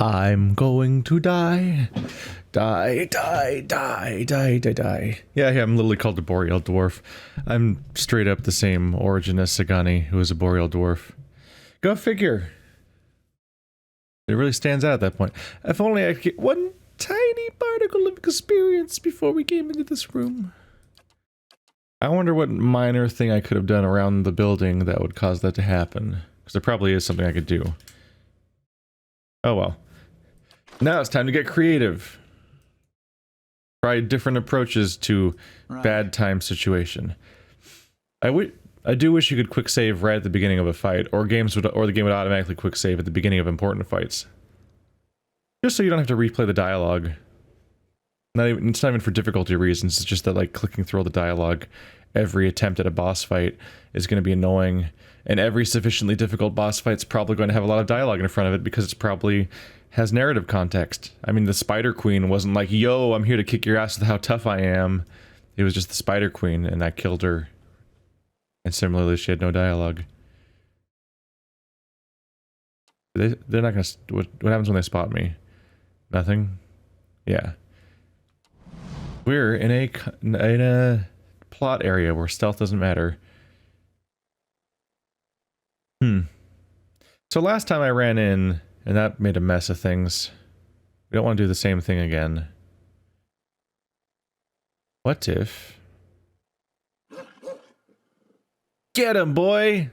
I'm going to die. Die, die, die, die, die, die. Yeah, I'm literally called a Boreal Dwarf. I'm straight up the same origin as Sagani, who is a Boreal Dwarf. Go figure. It really stands out at that point. If only I could get one tiny particle of experience before we came into this room. I wonder what minor thing I could have done around the building that would cause that to happen. Because there probably is something I could do. Oh well. Now it's time to get creative. Try different approaches to bad time situation. I do wish you could quick save right at the beginning of a fight, or the game would automatically quick save at the beginning of important fights. Just so you don't have to replay the dialogue. It's not even for difficulty reasons, it's just that like clicking through all the dialogue every attempt at a boss fight is going to be annoying, and every sufficiently difficult boss fight's probably going to have a lot of dialogue in front of it because it's probably has narrative context. I mean, the Spider Queen wasn't like, yo, I'm here to kick your ass with how tough I am. It was just the Spider Queen, and I killed her. And similarly, she had no dialogue. They're not gonna... What happens when they spot me? Nothing? Yeah. We're in a plot area where stealth doesn't matter. So last time I ran in, and that made a mess of things. We don't want to do the same thing again. What if... Get him, boy!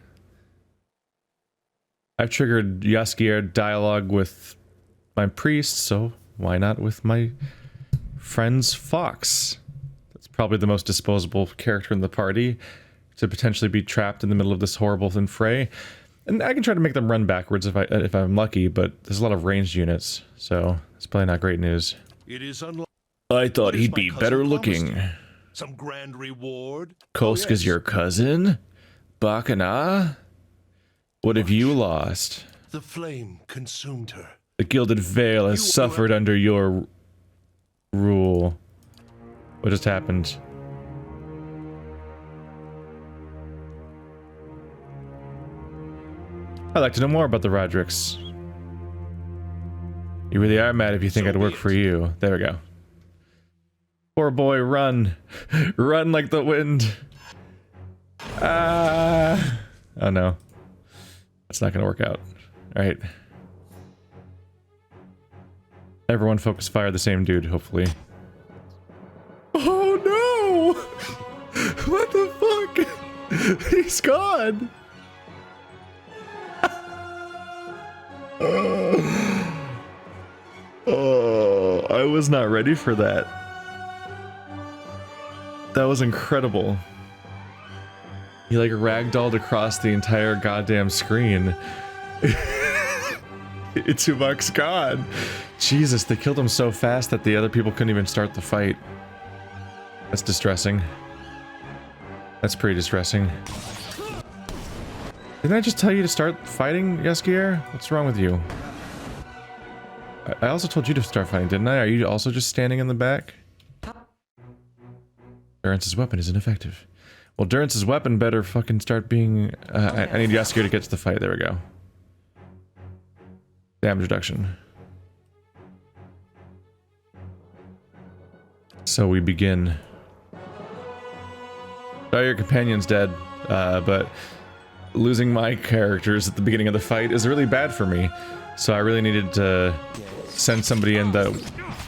I've triggered Jaskier dialogue with my priest, so why not with my friend's fox? That's probably the most disposable character in the party to potentially be trapped in the middle of this horrible fray. And I can try to make them run backwards if I'm lucky, but there's a lot of ranged units, so it's probably not great news. It is I thought he'd be better looking. Some grand reward? Kosk is your cousin? Bakana? What have you lost? The flame consumed her. The Gilded Veil has suffered under your rule. What just happened? I'd like to know more about the Raedrics. You really are mad if you think I'd work for you. There we go. Poor boy, run. Run like the wind. Ah. Oh no. That's not gonna work out. Alright. Everyone focus fire the same dude, hopefully. Oh no! What the fuck? He's gone! Oh, I was not ready for that. That was incredible. He like ragdolled across the entire goddamn screen. Itubak's gone. Jesus, they killed him so fast that the other people couldn't even start the fight. That's distressing. That's pretty distressing. Didn't I just tell you to start fighting, Jaskier? What's wrong with you? I also told you to start fighting, didn't I? Are you also just standing in the back? Durance's weapon is ineffective. Well, Durance's weapon better fucking start being... I need Jaskier to get to the fight. There we go. Damage reduction. So we begin. Oh, your companion's dead, but losing my characters at the beginning of the fight is really bad for me. So I really needed to send somebody in that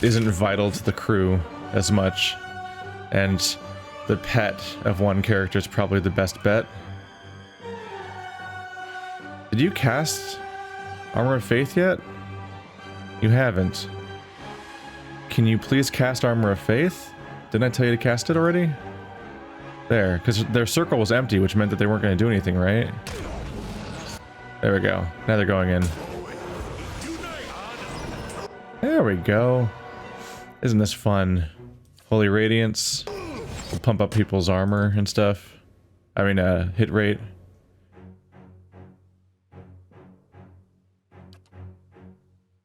isn't vital to the crew as much. And the pet of one character is probably the best bet. Did you cast Armor of Faith yet? You haven't. Can you please cast Armor of Faith? Didn't I tell you to cast it already? There, because their circle was empty, which meant that they weren't going to do anything, right? There we go. Now they're going in. There we go. Isn't this fun? Holy Radiance. We'll pump up people's armor and stuff. I mean, hit rate.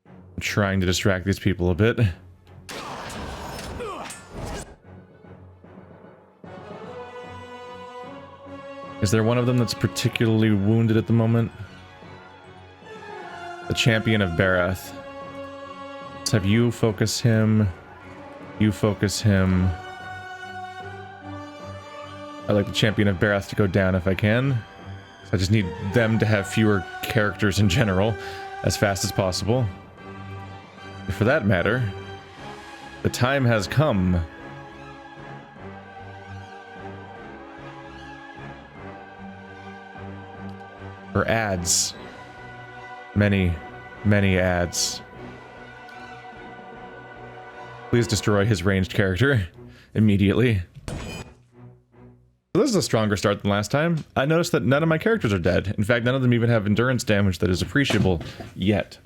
I'm trying to distract these people a bit. Is there one of them that's particularly wounded at the moment? The champion of Bharath. Let's have you focus him. You focus him. I'd like the champion of Bharath to go down if I can. I just need them to have fewer characters in general as fast as possible. And for that matter, the time has come. For ads. Many, many ads. Please destroy his ranged character immediately. So this is a stronger start than last time. I noticed that none of my characters are dead. In fact, none of them even have endurance damage that is appreciable yet.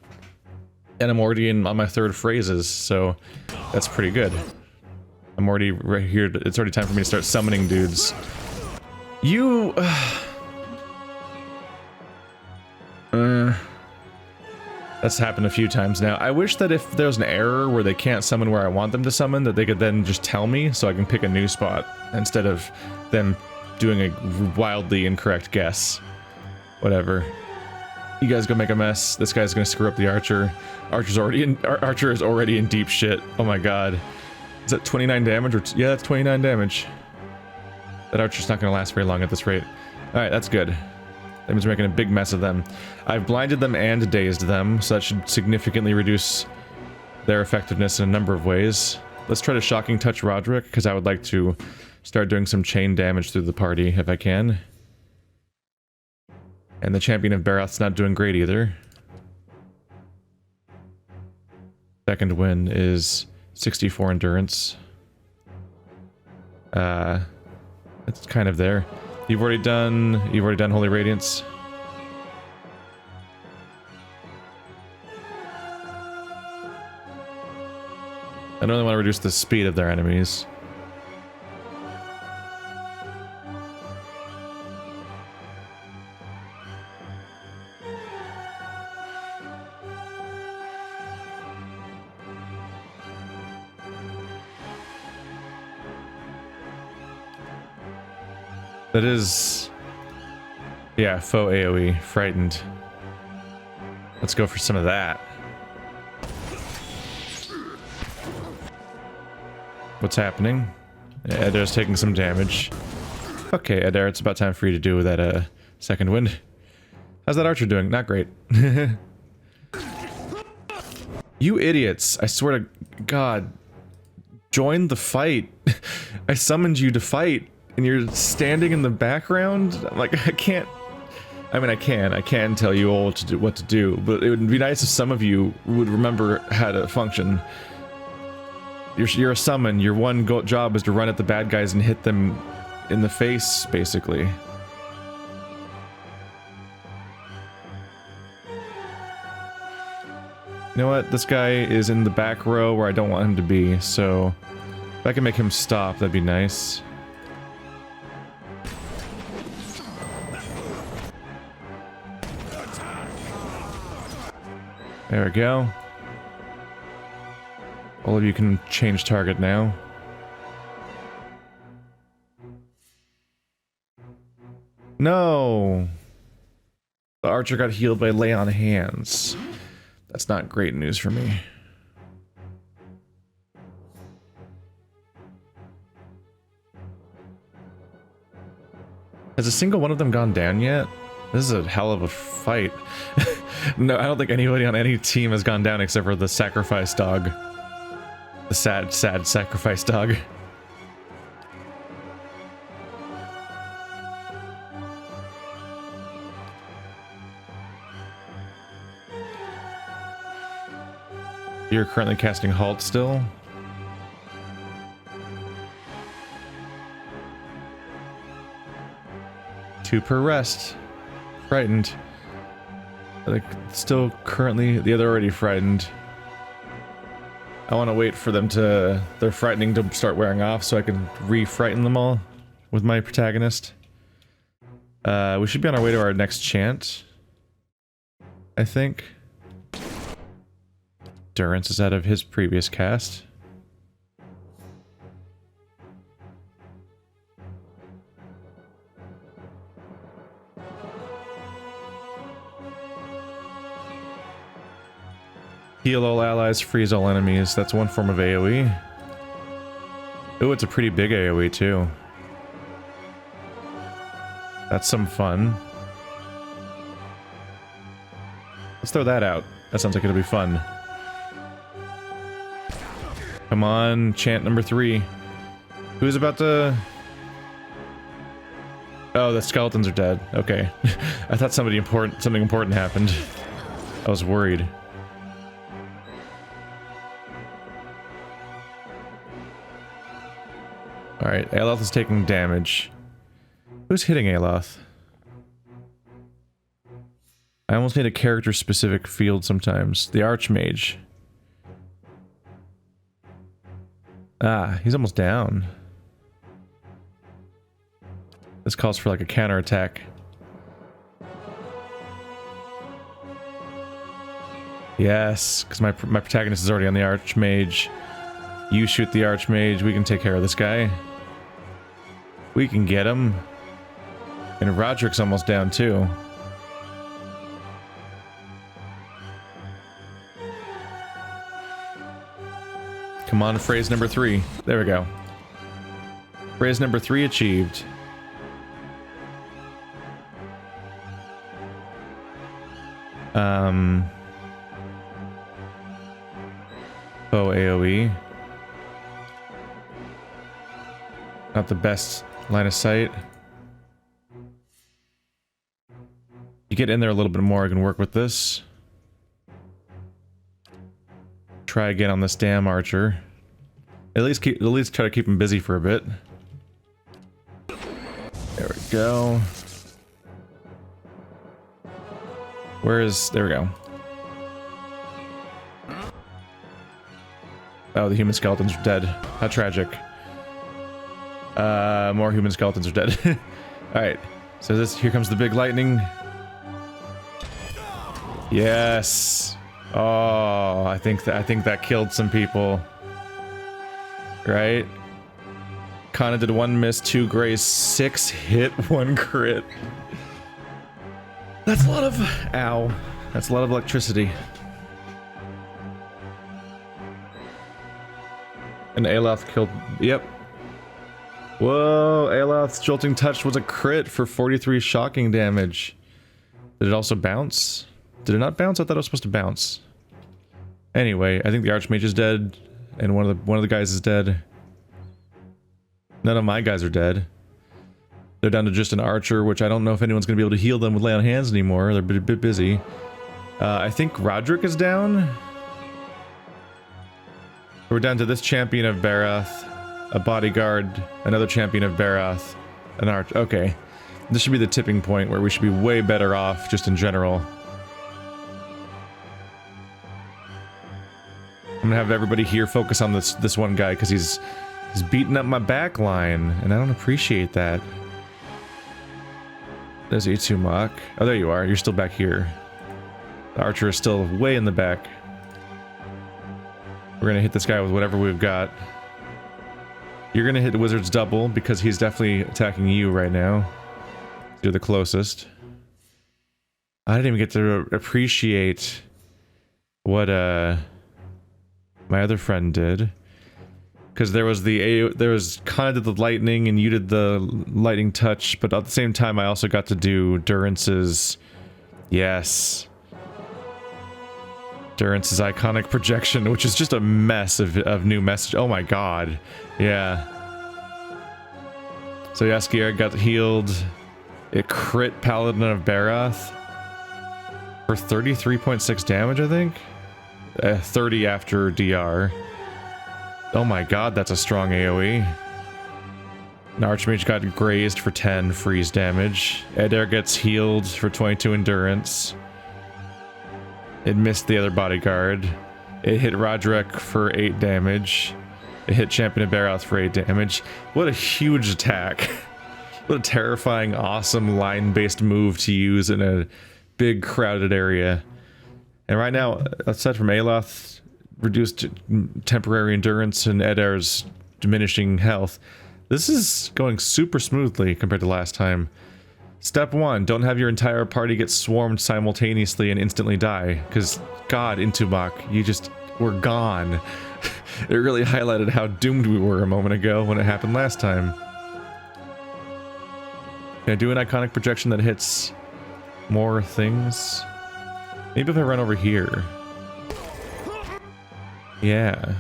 And I'm already on my third phrases, so that's pretty good. I'm already right here. It's already time for me to start summoning dudes. You... That's happened a few times now. I wish that if there's an error where they can't summon where I want them to summon, that they could then just tell me so I can pick a new spot instead of them doing a wildly incorrect guess. Whatever. You guys go make a mess. This guy's gonna screw up the archer. Archer is already in deep shit. Oh my god. Is that 29 damage? Or yeah, that's 29 damage. That archer's not gonna last very long at this rate. Alright, that's good. That means we're making a big mess of them. I've blinded them and dazed them, so that should significantly reduce their effectiveness in a number of ways. Let's try to Shocking Touch Raedric, because I would like to start doing some chain damage through the party, if I can. And the champion of Bharath's not doing great either. Second win is 64 endurance. It's kind of there. You've already done Holy Radiance. I don't really want to reduce the speed of their enemies. That is... yeah, faux AoE. Frightened. Let's go for some of that. What's happening? Adair's taking some damage. Okay, Adair, it's about time for you to do that second wind. How's that archer doing? Not great. You idiots. I swear to God. Join the fight. I summoned you to fight. And you're standing in the background? Like, I can't... I mean, I can tell you all what to do, but it would be nice if some of you would remember how to function. You're a summon. Your one job is to run at the bad guys and hit them in the face, basically. You know what? This guy is in the back row where I don't want him to be, so... if I can make him stop, that'd be nice. There we go. All of you can change target now. No! The archer got healed by lay on hands. That's not great news for me. Has a single one of them gone down yet? This is a hell of a fight. No, I don't think anybody on any team has gone down except for the sacrifice dog. The sad, sad sacrifice dog. You're currently casting Halt still? Two per rest. Frightened. Like, still currently... yeah, they're already frightened. I want to wait for them to... their frightening to start wearing off so I can re-frighten them all with my protagonist. We should be on our way to our next chant. I think. Durance is out of his previous cast. Heal all allies, freeze all enemies. That's one form of AoE. Oh, it's a pretty big AoE too. That's some fun. Let's throw that out. That sounds like it'll be fun. Come on, chant number 3. Who's about to... Oh, the skeletons are dead. Okay. I thought something important happened. I was worried. Alright, Aloth is taking damage. Who's hitting Aloth? I almost need a character-specific field sometimes. The Archmage. Ah, he's almost down. This calls for like a counterattack. Yes, because my protagonist is already on the Archmage. You shoot the Archmage, we can take care of this guy. We can get him. And Raedric's almost down too. Come on, phrase number 3. There we go. Phrase number 3 achieved. Oh, AoE. Not the best line of sight. You get in there a little bit more, I can work with this. Try again on this damn archer. At least try to keep him busy for a bit. There we go. There we go. Oh, the human skeletons are dead. How tragic. More human skeletons are dead. Alright. So here comes the big lightning. Yes. Oh, I think that killed some people. Right? Kinda did 1 miss, 2 graze, 6 hit, 1 crit. That's a lot of... Ow. That's a lot of electricity. And Aloth killed... Yep. Whoa, Aloth's Jolting Touch was a crit for 43 shocking damage. Did it also bounce? Did it not bounce? I thought it was supposed to bounce. Anyway, I think the Archmage is dead, and one of the guys is dead. None of my guys are dead. They're down to just an archer, which I don't know if anyone's going to be able to heal them with lay on hands anymore. They're a bit busy. I think Raedric is down. We're down to this champion of Bharath, a bodyguard, another champion of Bharath, an arch. Okay. This should be the tipping point where we should be way better off, just in general. I'm gonna have everybody here focus on this one guy, because he's beating up my back line, and I don't appreciate that. There's Itsumok. Oh, there you are. You're still back here. The archer is still way in the back. We're gonna hit this guy with whatever we've got. You're gonna hit the wizard's double, because he's definitely attacking you right now. You're the closest. I didn't even get to appreciate what, my other friend did. Because there was kind of the lightning and you did the lightning touch, but at the same time I also got to do Durance's... Yes. Durance's iconic projection, which is just a mess of new message. Oh my god. Yeah. So Jaskier got healed. It crit Paladin of Bharath for 33.6 damage, I think? 30 after DR. Oh my god, that's a strong AoE. An Archmage got grazed for 10 freeze damage. Adair gets healed for 22 endurance. It missed the other bodyguard. It hit Raedric for 8 damage. It hit Champion of Bharath for 8 damage. What a huge attack. What a terrifying, awesome line-based move to use in a big, crowded area. And right now, aside from Aloth, reduced temporary endurance and Step 1, don't have your entire party get swarmed simultaneously and instantly die. Because, God, Intubak, you just were gone. It really highlighted how doomed we were a moment ago when it happened last time. Can I do an iconic projection that hits more things? Maybe if I run over here. Yeah.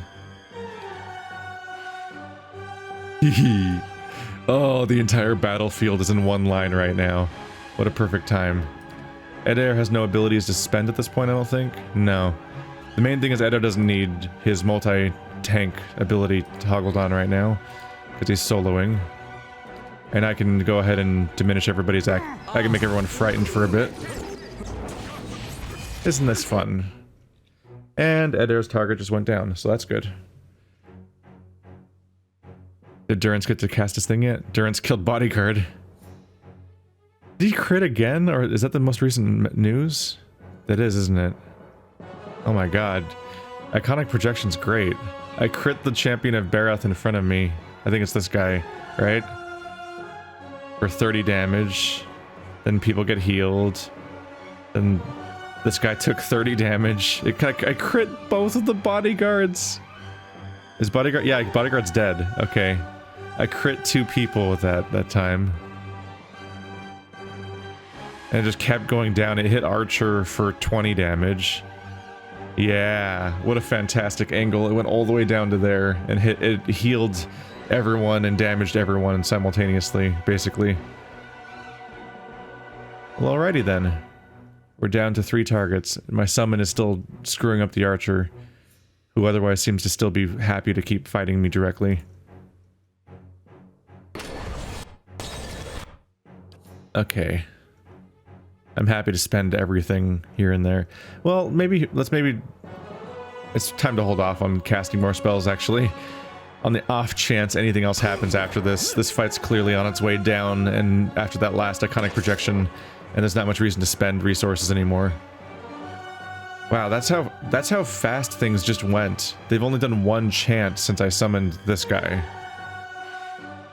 Oh, the entire battlefield is in one line right now. What a perfect time. Adair has no abilities to spend at this point, I don't think. No. The main thing is Adair doesn't need his multi-tank ability toggled on right now, because he's soloing. And I can go ahead and diminish everybody's I can make everyone frightened for a bit. Isn't this fun? And Adair's target just went down, so that's good. Did Durance get to cast his thing yet? Durance killed Bodyguard. Did he crit again? Or is that the most recent news? That is, isn't it? Oh my god. Iconic projection's great. I crit the champion of Bharath in front of me. I think it's this guy, right? For 30 damage. Then people get healed. Then this guy took 30 damage. I crit both of the bodyguards. Is bodyguard? Yeah, bodyguard's dead. Okay. I crit 2 people with that time. And it just kept going down. It hit Archer for 20 damage. Yeah, what a fantastic angle. It went all the way down to there and it healed everyone and damaged everyone simultaneously, basically. Well, alrighty then. We're down to 3 targets. My summon is still screwing up the Archer, who otherwise seems to still be happy to keep fighting me directly. Okay. I'm happy to spend everything here and there. Well, maybe it's time to hold off on casting more spells, actually. On the off chance anything else happens after this. This fight's clearly on its way down, and after that last iconic projection, and there's not much reason to spend resources anymore. Wow, that's how fast things just went. They've only done 1 chant since I summoned this guy.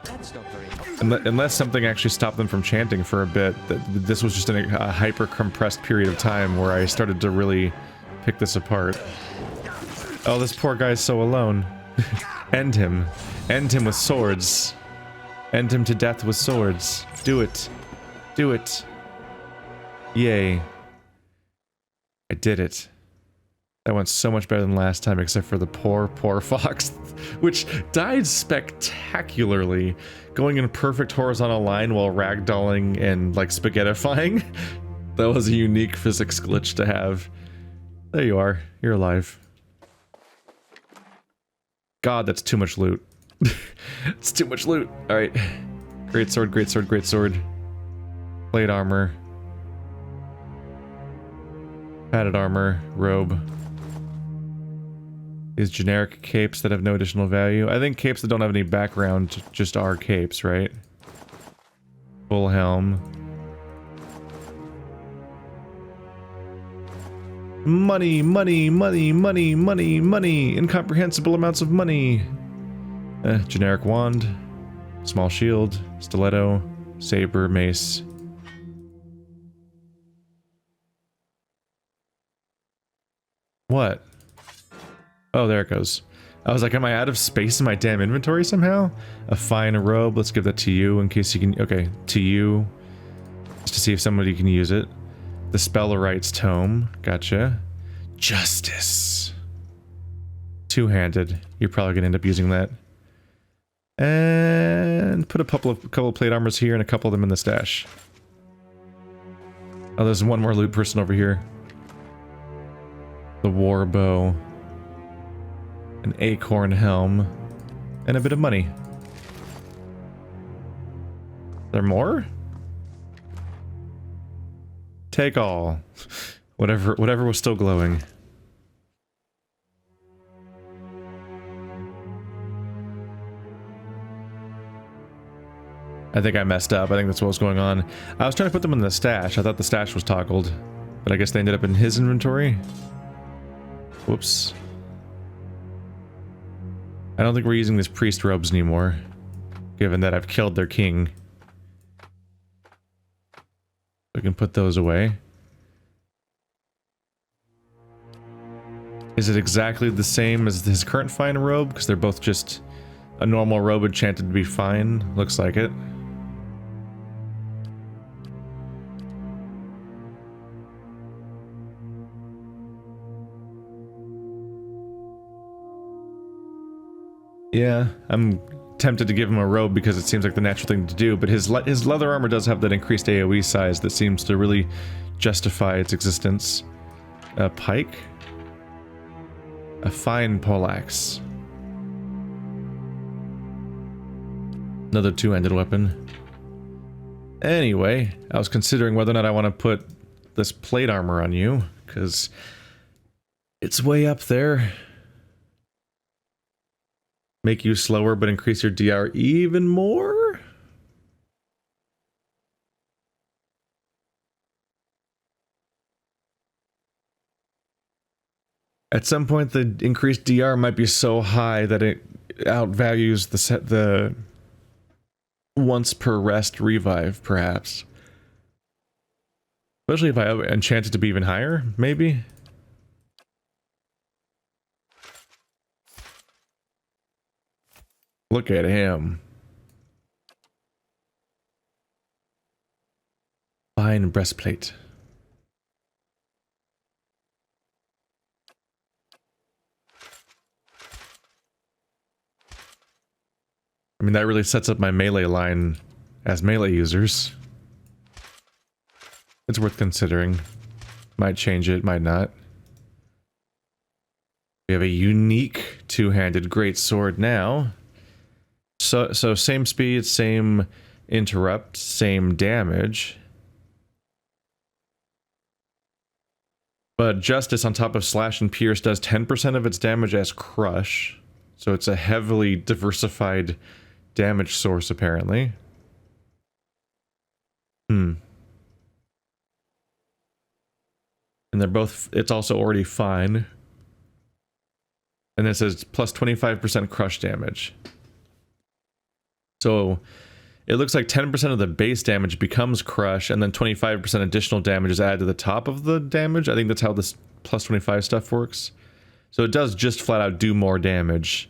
That's not very Unless something actually stopped them from chanting for a bit. This was just a hyper-compressed period of time where I started to really pick this apart. Oh, this poor guy's so alone. End him. End him with swords. End him to death with swords. Do it. Do it. Yay. I did it. That went so much better than last time, except for the poor fox, which died spectacularly, going in a perfect horizontal line while ragdolling and, like, spaghettifying. That was a unique physics glitch to have. There you are. You're alive. God, that's too much loot. It's too much loot. Alright. Great sword, great sword, great sword. Plate armor. Padded armor. Robe. These generic capes that have no additional value. I think capes that don't have any background just are capes, right? Full helm. Money, money, money, money, money, money. Incomprehensible amounts of money. Generic wand. Small shield. Stiletto. Saber. Mace. What? Oh, there it goes. I was like, am I out of space in my damn inventory somehow? A fine robe. Let's give that to you in case you can... Okay, to you. Just to see if somebody can use it. The Spellwright's Tome. Gotcha. Justice. Two-handed. You're probably going to end up using that. And put a couple of plate armors here and a couple of them in the stash. Oh, there's one more loot person over here. The war bow. An acorn helm. And a bit of money. There more? Take all. Whatever was still glowing. I think I messed up. I think that's what was going on. I was trying to put them in the stash. I thought the stash was toggled. But I guess they ended up in his inventory. Whoops. I don't think we're using these priest robes anymore. Given that I've killed their king. We can put those away. Is it exactly the same as his current fine robe? Because they're both just a normal robe enchanted to be fine. Looks like it. Yeah, I'm tempted to give him a robe because it seems like the natural thing to do, but his leather armor does have that increased AoE size that seems to really justify its existence. A pike? A fine poleaxe. Another two-handed weapon. Anyway, I was considering whether or not I want to put this plate armor on you, because it's way up there. Make you slower, but increase your DR even more? At some point, the increased DR might be so high that it outvalues the once per rest revive, perhaps. Especially if I enchant it to be even higher, maybe? Look at him. Fine breastplate. I mean, that really sets up my melee line as melee users. It's worth considering. Might change it, might not. We have a unique two-handed greatsword now. So same speed, same interrupt, same damage. But Justice on top of Slash and Pierce does 10% of its damage as Crush. So it's a heavily diversified damage source, apparently. And they're both, it's also already fine. And it says plus 25% crush damage. So it looks like 10% of the base damage becomes crush, and then 25% additional damage is added to the top of the damage. I think that's how this plus 25 stuff works. So it does just flat out do more damage.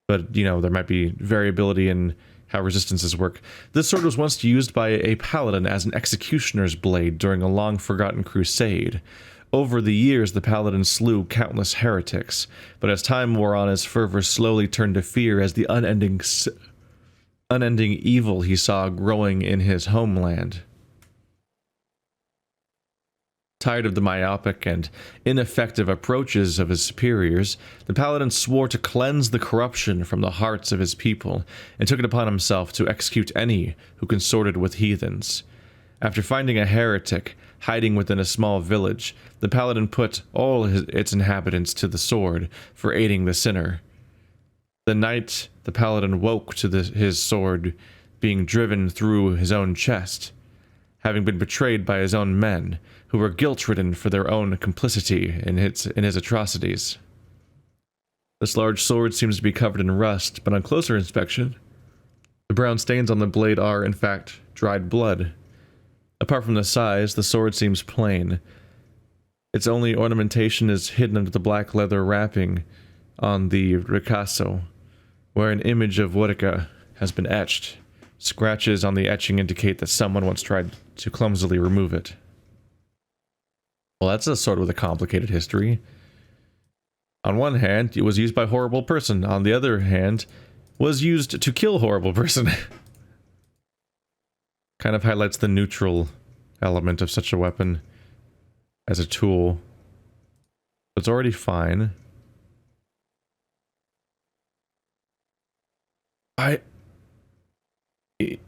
But, you know, there might be variability in how resistances work. This sword was once used by a paladin as an executioner's blade during a long-forgotten crusade. Over the years, the paladin slew countless heretics, but as time wore on, his fervor slowly turned to fear as the unending evil he saw growing in his homeland. Tired of the myopic and ineffective approaches of his superiors, the paladin swore to cleanse the corruption from the hearts of his people, and took it upon himself to execute any who consorted with heathens. After finding a heretic hiding within a small village, the paladin put all its inhabitants to the sword for aiding the sinner. The night the paladin woke to his sword being driven through his own chest, having been betrayed by his own men, who were guilt-ridden for their own complicity in his atrocities. This large sword seems to be covered in rust, but on closer inspection, the brown stains on the blade are, in fact, dried blood. Apart from the size, the sword seems plain. Its only ornamentation is hidden under the black leather wrapping on the ricasso, where an image of Wodika has been etched. Scratches on the etching indicate that someone once tried to clumsily remove it. Well, that's a sword with a complicated history. On one hand, it was used by a horrible person. On the other hand, was used to kill a horrible person. Kind of highlights the neutral element of such a weapon as a tool. It's already fine.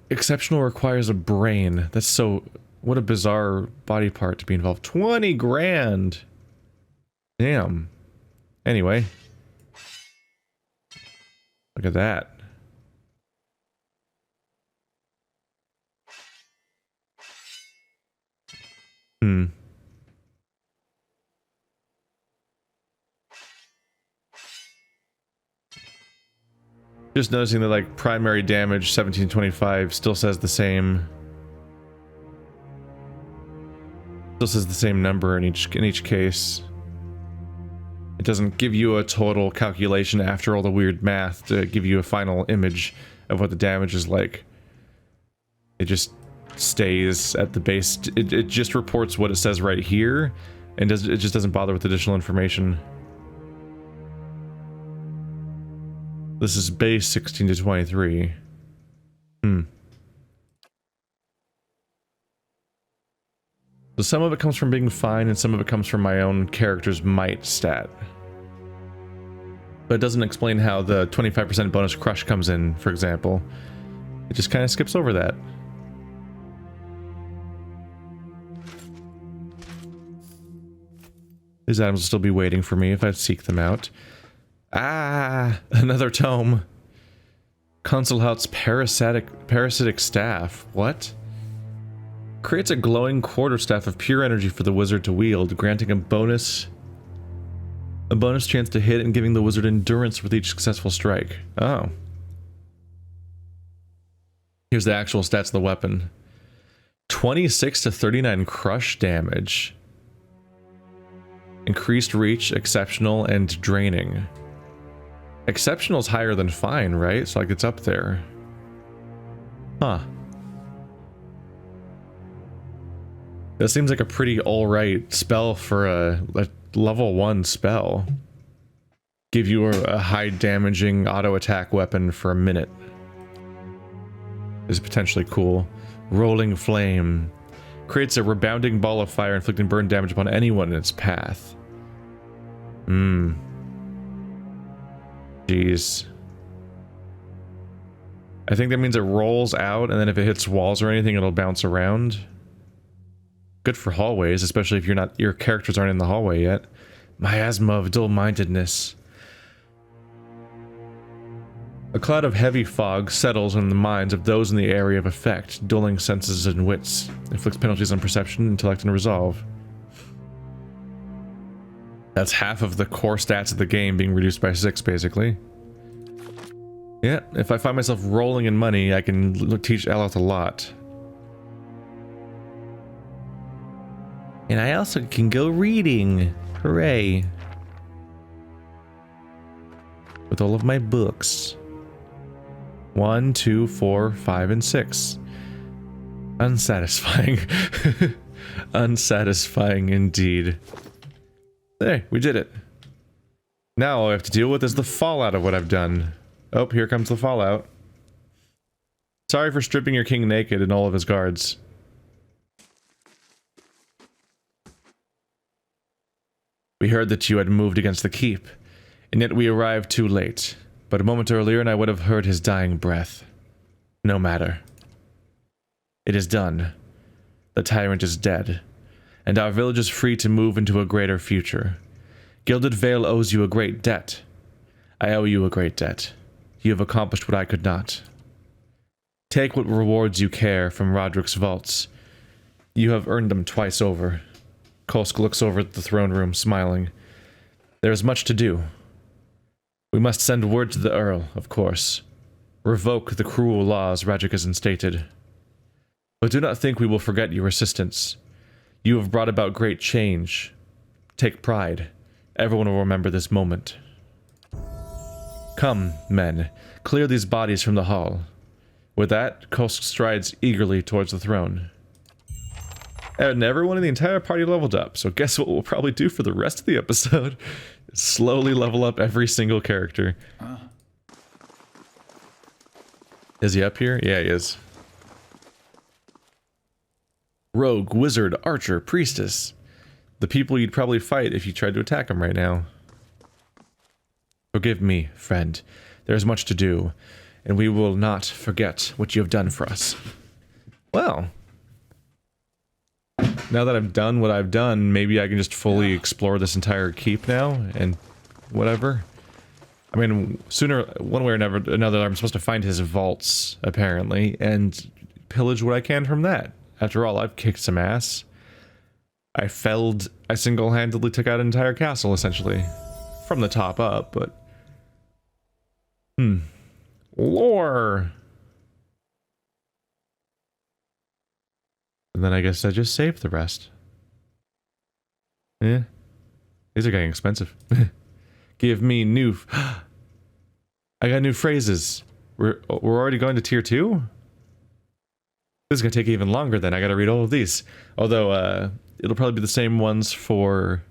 Exceptional requires a brain. That's so... What a bizarre body part to be involved. 20 grand! Damn. Anyway. Look at that. Just noticing that, like, primary damage 1725 still says the same. This is the same number in each case. It doesn't give you a total calculation after all the weird math to give you a final image of what the damage is like. It just stays at the base. It just reports what it says right here, and it just doesn't bother with additional information. This is base 16 to 23. So some of it comes from being fine, and some of it comes from my own character's might stat. But it doesn't explain how the 25% bonus crush comes in, for example. It just kind of skips over that. These items will still be waiting for me if I seek them out. Ah, another tome. Consulhaut's parasitic staff. What? Creates a glowing quarterstaff of pure energy for the wizard to wield, granting a bonus chance to hit and giving the wizard endurance with each successful strike. Oh. Here's the actual stats of the weapon. 26 to 39 crush damage. Increased reach, exceptional, and draining. Exceptional is higher than fine, right? So like it's up there. Huh. That seems like a pretty alright spell for a level 1 spell. Give you a high damaging auto attack weapon for a minute. Is potentially cool. Rolling Flame. Creates a rebounding ball of fire inflicting burn damage upon anyone in its path. Jeez. I think that means it rolls out, and then if it hits walls or anything, it'll bounce around. Good for hallways, especially if your characters aren't in the hallway yet. Miasma of dull-mindedness. A cloud of heavy fog settles on the minds of those in the area of effect, dulling senses and wits. Inflicts penalties on perception, intellect, and resolve. That's half of the core stats of the game being reduced by 6, basically. Yeah, if I find myself rolling in money, I can teach Eloth a lot. And I also can go reading. Hooray. With all of my books. 1, 2, 4, 5, and 6. Unsatisfying. Unsatisfying indeed. There, we did it. Now all I have to deal with is the fallout of what I've done. Oh, here comes the fallout. Sorry for stripping your king naked and all of his guards. We heard that you had moved against the keep, and yet we arrived too late. But a moment earlier and I would have heard his dying breath. No matter. It is done. The tyrant is dead, and our village is free to move into a greater future. Gilded Vale owes you a great debt. I owe you a great debt. You have accomplished what I could not. Take what rewards you care from Raedric's vaults. You have earned them twice over. Kolsk looks over at the throne room, smiling. There is much to do. We must send word to the Earl, of course. Revoke the cruel laws Raedric has instated. But do not think we will forget your assistance. You have brought about great change. Take pride. Everyone will remember this moment. Come, men. Clear these bodies from the hall. With that, Kolsk strides eagerly towards the throne. And everyone in the entire party leveled up, so guess what we'll probably do for the rest of the episode? Slowly level up every single character. Is he up here? Yeah, he is. Rogue, wizard, archer, priestess. The people you'd probably fight if you tried to attack them right now. Forgive me, friend. There is much to do, and we will not forget what you have done for us. Well, now that I've done what I've done, maybe I can just fully explore this entire keep now, and whatever. I mean, sooner, one way or another, I'm supposed to find his vaults, apparently, and pillage what I can from that. After all, I've kicked some ass. I single-handedly took out an entire castle, essentially. From the top up, but... Lore! And then I guess I just saved the rest. Yeah. These are getting expensive. Give me new... I got new phrases. We're already going to tier 2? This is going to take even longer then. I got to read all of these. Although, it'll probably be the same ones for...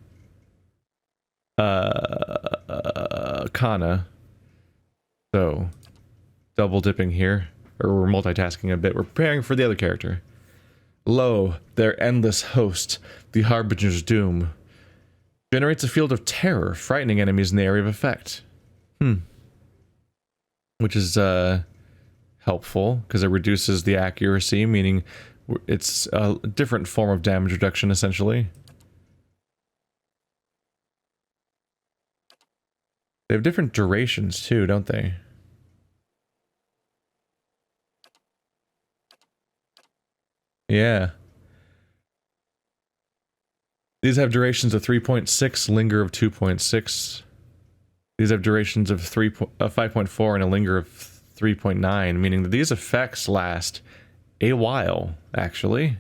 Kana. So, double dipping here. Or we're multitasking a bit. We're preparing for the other character. Lo, their endless host, the Harbinger's Doom. Generates a field of terror, frightening enemies in the area of effect. Which is, helpful, because it reduces the accuracy, meaning it's a different form of damage reduction, essentially. They have different durations, too, don't they? Yeah. These have durations of 3.6, linger of 2.6. These have durations of 5.4 and a linger of 3.9, meaning that these effects last a while, actually.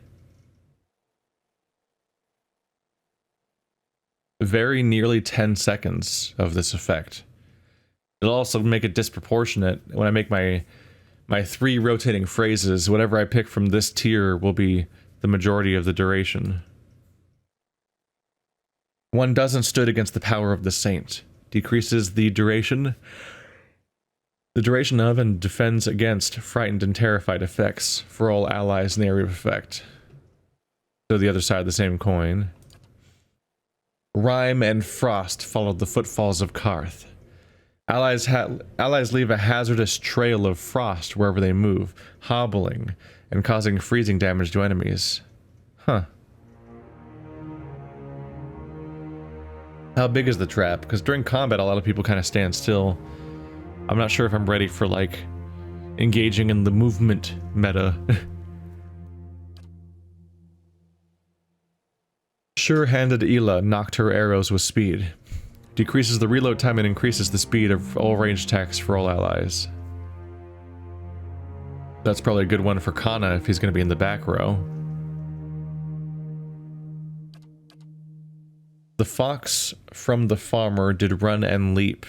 Very nearly 10 seconds of this effect. It'll also make it disproportionate when I make my 3 rotating phrases. Whatever I pick from this tier will be the majority of the duration. One doesn't stood against the power of the saint. Decreases the duration of and defends against frightened and terrified effects for all allies in the area of effect. So the other side of the same coin. Rime and frost followed the footfalls of Karth. Allies leave a hazardous trail of frost wherever they move, hobbling and causing freezing damage to enemies. Huh. How big is the trap? Because during combat, a lot of people kind of stand still. I'm not sure if I'm ready for, like, engaging in the movement meta. Sure-handed Ela knocked her arrows with speed. Decreases the reload time and increases the speed of all ranged attacks for all allies. That's probably a good one for Kana if he's going to be in the back row. The fox from the farmer did run and leap.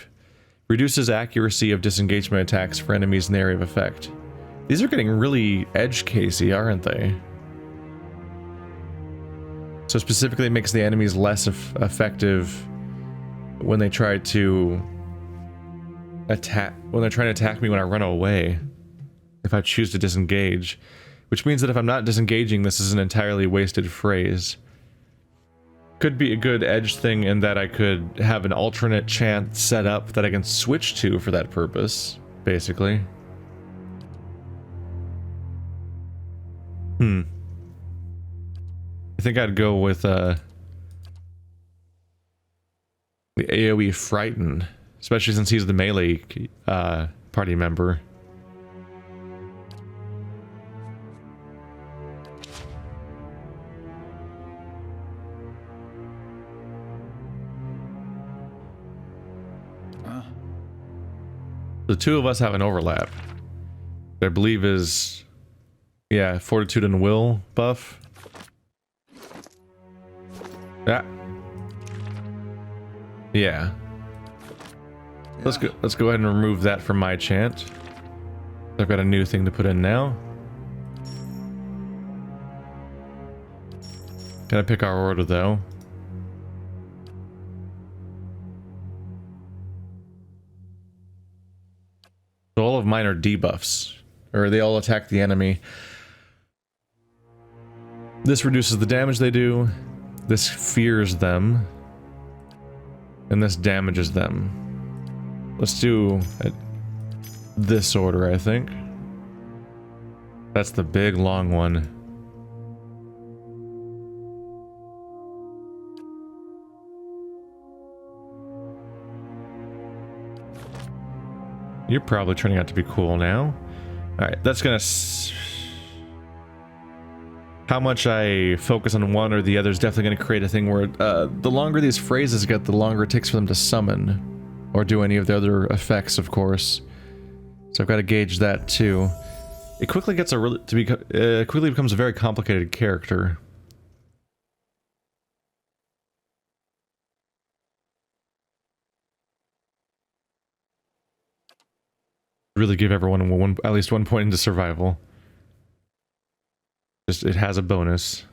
Reduces accuracy of disengagement attacks for enemies in the area of effect. These are getting really edge-casey, aren't they? So specifically it makes the enemies less effective when they try to attack, when they're trying to attack me when I run away. If I choose to disengage. Which means that if I'm not disengaging, this is an entirely wasted phrase. Could be a good edge thing in that I could have an alternate chant set up that I can switch to for that purpose, basically. I think I'd go with the AoE Frighten, especially since he's the melee party member. The two of us have an overlap. I believe is, yeah, Fortitude and Will buff. Yeah. Let's go ahead and remove that from my chant. I've got a new thing to put in now. Gotta pick our order though. So all of mine are debuffs, or they all attack the enemy. This reduces the damage they do, this fears them, and this damages them. Let's do this order, I think. That's the big long one. You're probably turning out to be cool now. Alright, that's gonna... How much I focus on one or the other is definitely going to create a thing where the longer these phrases get, the longer it takes for them to summon. Or do any of the other effects, of course. So I've got to gauge that too. It quickly gets quickly becomes a very complicated character. really give everyone at least 1 point into survival. Just, it has a bonus.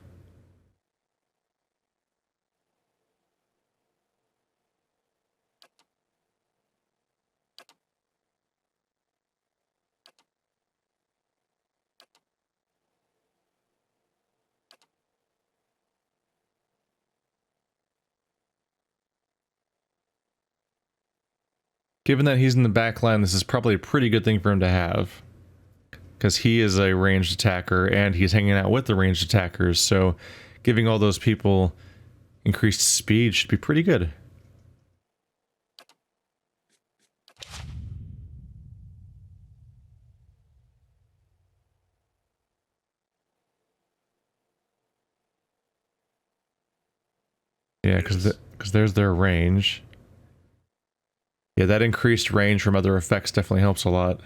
Given that he's in the back line, this is probably a pretty good thing for him to have. Because he is a ranged attacker, and he's hanging out with the ranged attackers, so giving all those people increased speed should be pretty good. Yeah, because there's their range. Yeah, that increased range from other effects definitely helps a lot.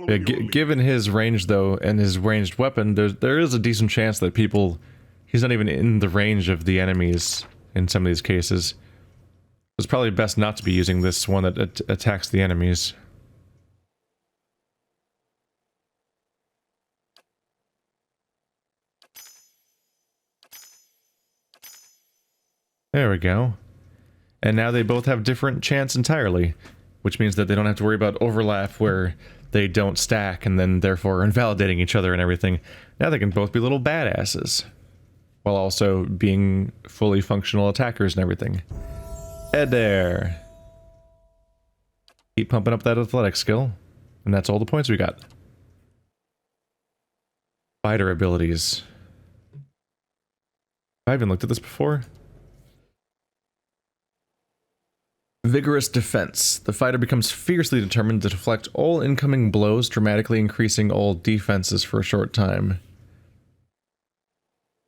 Yeah, given his range though, and his ranged weapon, there is a decent chance that he's not even in the range of the enemies in some of these cases. It's probably best not to be using this one that attacks the enemies. There we go. And now they both have different chance entirely, which means that they don't have to worry about overlap where they don't stack and then therefore invalidating each other and everything. Now they can both be little badasses, while also being fully functional attackers and everything. Ed there. Keep pumping up that athletic skill, and that's all the points we got. Fighter abilities. I haven't looked at this before. Vigorous defense. The fighter becomes fiercely determined to deflect all incoming blows, dramatically increasing all defenses for a short time.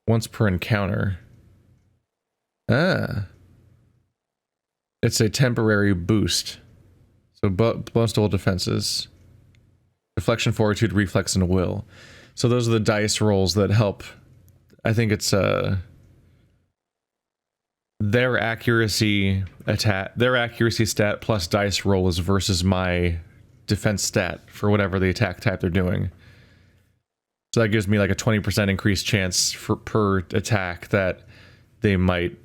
Once per encounter. Ah. It's a temporary boost. So bonus to all defenses. Deflection, fortitude, reflex, and will. So those are the dice rolls that help. I think it's their accuracy stat plus dice roll is versus my defense stat for whatever the attack type they're doing. So that gives me like a 20% increased chance per attack that they might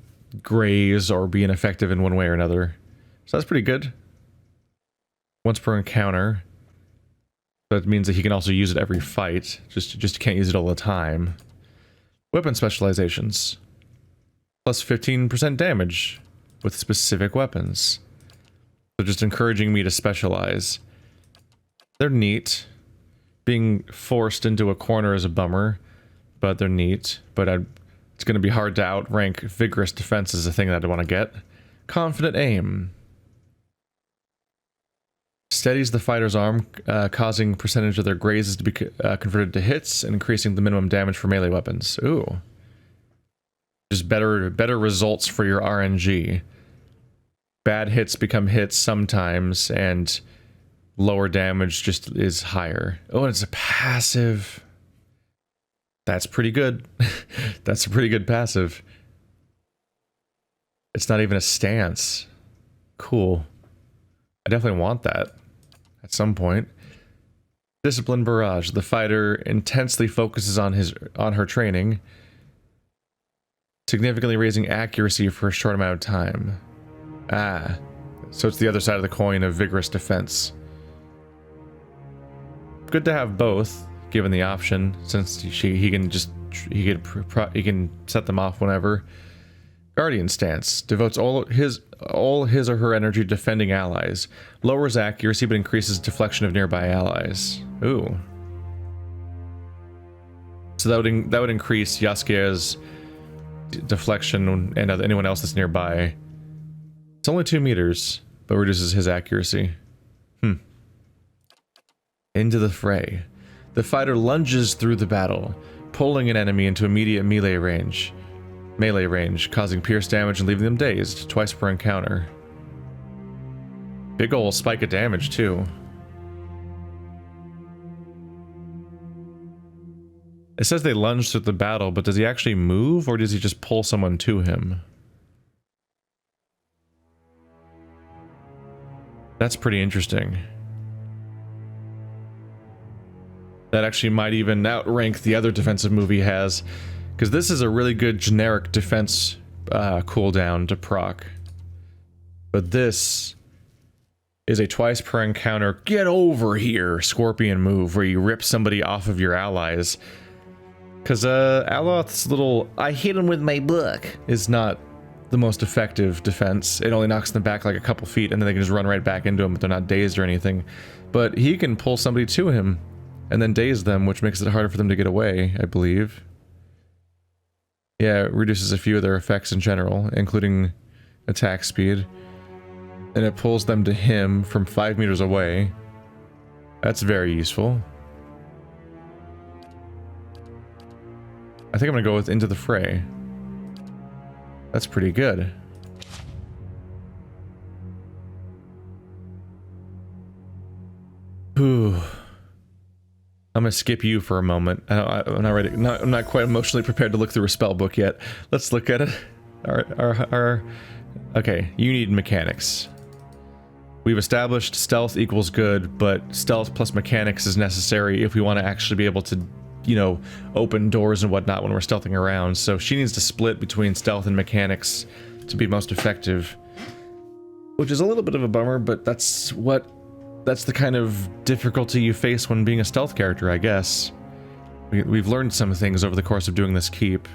graze or be ineffective in one way or another. So that's pretty good. Once per encounter. That means that he can also use it every fight. Just can't use it all the time. Weapon specializations. Plus 15% damage with specific weapons. So just encouraging me to specialize. They're neat. Being forced into a corner is a bummer, but they're neat. But it's going to be hard to outrank vigorous defense is a thing that I want to get. Confident aim. Steadies the fighter's arm, causing percentage of their grazes to be converted to hits and increasing the minimum damage for melee weapons. Ooh. Just better results for your RNG. Bad hits become hits sometimes, and lower damage just is higher. Oh, and it's a passive. That's pretty good. That's a pretty good passive. It's not even a stance. Cool. I definitely want that at some point. Discipline Barrage. The fighter intensely focuses on her training, significantly raising accuracy for a short amount of time. Ah, so it's the other side of the coin of vigorous defense. Good to have both, given the option, since he can set them off whenever. Guardian Stance devotes all his or her energy to defending allies. Lowers accuracy but increases deflection of nearby allies. Ooh. So that would increase Yaskia's deflection and anyone else that's nearby. It's only 2 meters, but reduces his accuracy. Into the fray. The fighter lunges through the battle, pulling an enemy into immediate melee range, causing pierce damage and leaving them dazed, twice per encounter. Big ol' spike of damage, too. It says they lunge through the battle, but does he actually move, or does he just pull someone to him? That's pretty interesting. That actually might even outrank the other defensive move he has, because this is a really good generic defense cooldown to proc. But this is a twice per encounter, get over here, scorpion move, where you rip somebody off of your allies. Because Aloth's little, I hit him with my book, is not the most effective defense. It only knocks them back like a couple feet, and then they can just run right back into him if they're not dazed or anything. But he can pull somebody to him, and then daze them, which makes it harder for them to get away, I believe. Yeah, it reduces a few of their effects in general, including attack speed. And it pulls them to him from 5 meters away. That's very useful. I think I'm gonna go with Into the Fray. That's pretty good. Whew. I'm gonna skip you for a moment. I'm not ready. I'm not quite emotionally prepared to look through a spell book yet. Let's look at it. Okay, you need mechanics. We've established stealth equals good, but stealth plus mechanics is necessary if we want to actually be able to, you know, open doors and whatnot when we're stealthing around. So she needs to split between stealth and mechanics to be most effective. Which is a little bit of a bummer, but that's the kind of difficulty you face when being a stealth character, I guess. We've learned some things over the course of doing this keep,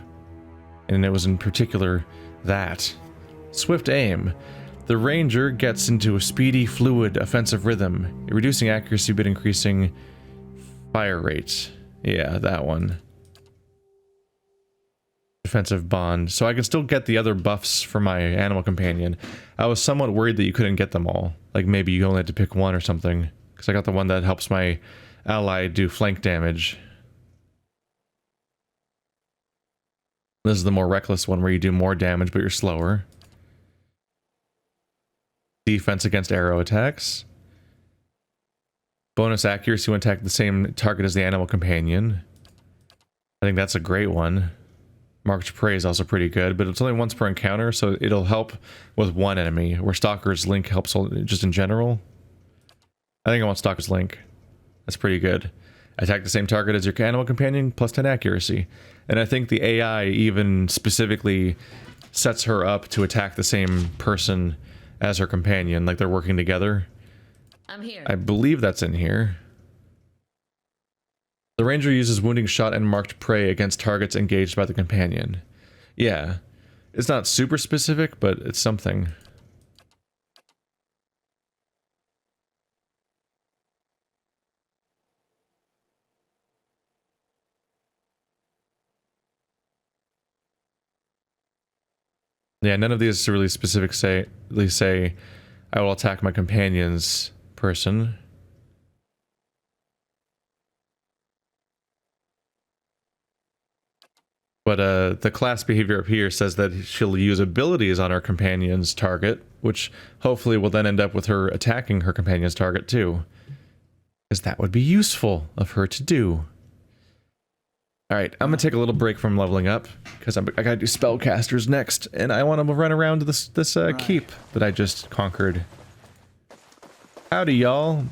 and it was in particular that. Swift aim. The ranger gets into a speedy, fluid, offensive rhythm, reducing accuracy but increasing fire rate. Yeah, that one. Defensive bond. So I can still get the other buffs for my animal companion. I was somewhat worried that you couldn't get them all. Like maybe you only had to pick one or something. Because I got the one that helps my ally do flank damage. This is the more reckless one where you do more damage but you're slower. Defense against arrow attacks. Bonus accuracy when attack the same target as the animal companion. I think that's a great one. Marked Prey is also pretty good, but it's only once per encounter, so it'll help with one enemy, where Stalker's Link helps just in general. I think I want Stalker's Link. That's pretty good. Attack the same target as your animal companion, plus 10 accuracy. And I think the AI even specifically sets her up to attack the same person as her companion, like they're working together. I'm here. I believe that's in here. The ranger uses wounding shot and marked prey against targets engaged by the companion. Yeah. It's not super specific, but it's something. Yeah, none of these really specific say I will attack my companion's person. But the class behavior up here says that she'll use abilities on her companion's target, which hopefully will then end up with her attacking her companion's target too. Because that would be useful of her to do. Alright, I'm gonna take a little break from leveling up, because I gotta do spellcasters next, and I want to run around this keep that I just conquered. Howdy, y'all.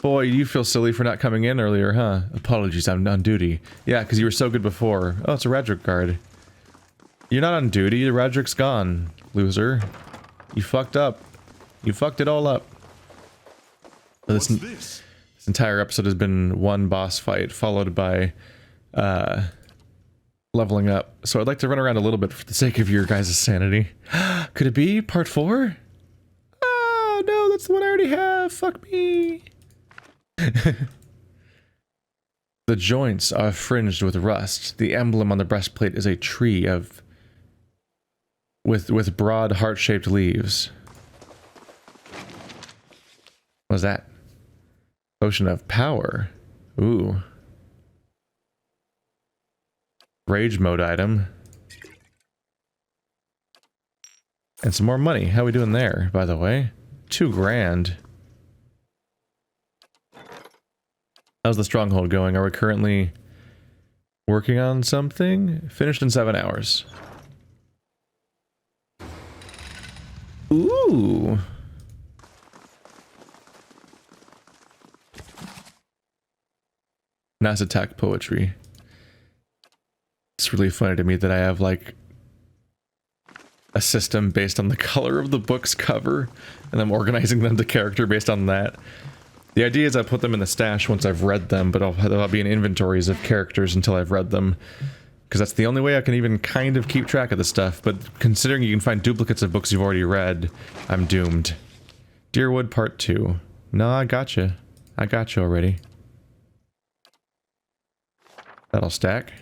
Boy, you feel silly for not coming in earlier, huh? Apologies, I'm on duty. Yeah, because you were so good before. Oh, it's a Raedric guard. You're not on duty, the Raedric's gone, loser. You fucked up. You fucked it all up. What's this? This entire episode has been one boss fight, followed by leveling up. So I'd like to run around a little bit for the sake of your guys' sanity. Could it be part 4? Oh, no, that's the one I already have. Fuck me. The joints are fringed with rust. The emblem on the breastplate is a tree of with broad heart-shaped leaves. What was that? Potion of power. Ooh. Rage mode item. And some more money. How are we doing there, by the way? 2 grand. How's the stronghold going? Are we currently working on something? Finished in 7 hours. Ooh. Mass attack poetry. It's really funny to me that I have like a system based on the color of the book's cover, and I'm organizing them to character based on that. The idea is I put them in the stash once I've read them, but they'll be in inventories of characters until I've read them. Because that's the only way I can even kind of keep track of the stuff, but considering you can find duplicates of books you've already read, I'm doomed. Deerwood Part 2. No, I gotcha. I gotcha already. That'll stack.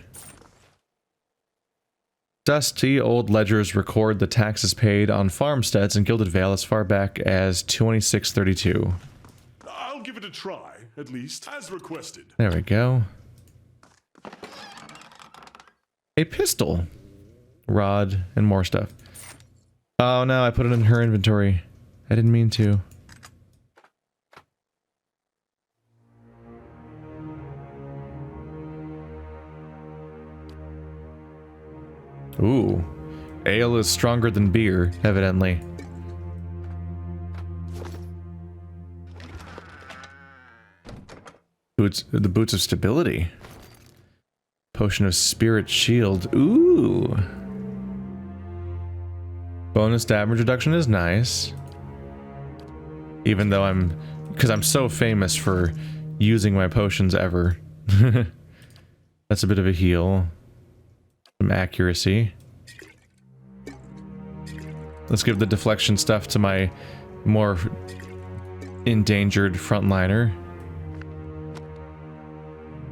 Dusty old ledgers record the taxes paid on farmsteads in Gilded Vale as far back as 2632. I'll give it a try, at least, as requested. There we go. A pistol. Rod and more stuff. Oh no, I put it in her inventory. I didn't mean to. Ooh. Ale is stronger than beer, evidently. The boots of stability. Potion of Spirit Shield. Ooh. Bonus damage reduction is nice. Even though because I'm so famous for using my potions ever. That's a bit of a heal. Some accuracy. Let's give the deflection stuff to my more endangered frontliner.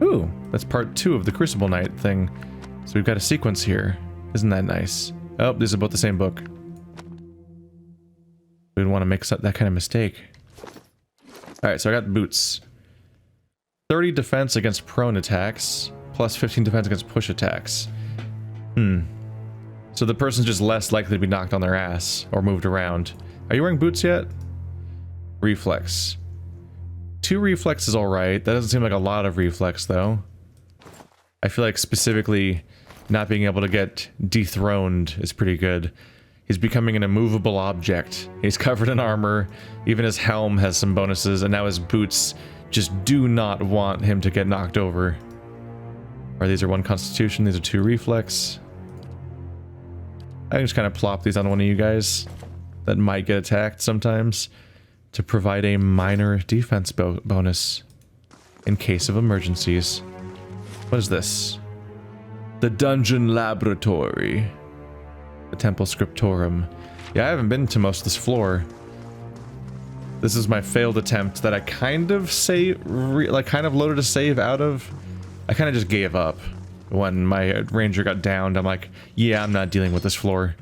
Ooh, that's part 2 of the Crucible Knight thing. So we've got a sequence here. Isn't that nice? Oh, these are both the same book. We didn't want to make that kind of mistake. Alright, so I got boots. 30 defense against prone attacks, plus 15 defense against push attacks. So the person's just less likely to be knocked on their ass or moved around. Are you wearing boots yet? Reflex. 2 reflex is alright. That doesn't seem like a lot of reflex, though. I feel like specifically not being able to get dethroned is pretty good. He's becoming an immovable object. He's covered in armor. Even his helm has some bonuses, and now his boots just do not want him to get knocked over. Or these are 1 constitution, these are 2 reflex. I can just kind of plop these on one of you guys that might get attacked sometimes to provide a minor defense bonus in case of emergencies. What is this? The Dungeon Laboratory. The Temple Scriptorum. Yeah, I haven't been to most of this floor. This is my failed attempt that I kind of kind of loaded a save out of. I kind of just gave up. When my ranger got downed, I'm like, yeah, I'm not dealing with this floor.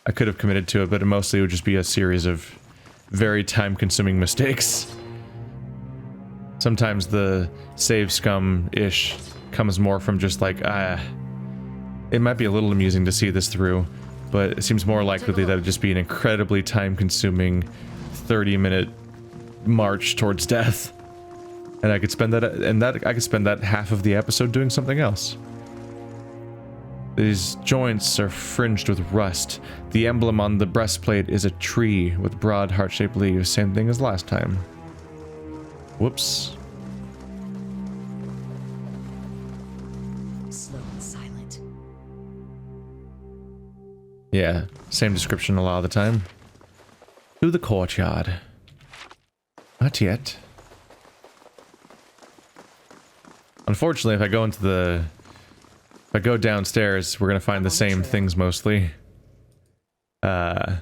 I could have committed to it, but it mostly would just be a series of very time-consuming mistakes. Sometimes the save scum-ish comes more from just like, it might be a little amusing to see this through, but it seems more likely that it'd just be an incredibly time-consuming 30-minute march towards death. And I could spend that half of the episode doing something else. These joints are fringed with rust. The emblem on the breastplate is a tree with broad heart-shaped leaves, same thing as last time. Whoops. Slow and silent. Yeah, same description a lot of the time. To the courtyard. Not yet. Unfortunately, if I go downstairs, we're gonna find the same things mostly. We're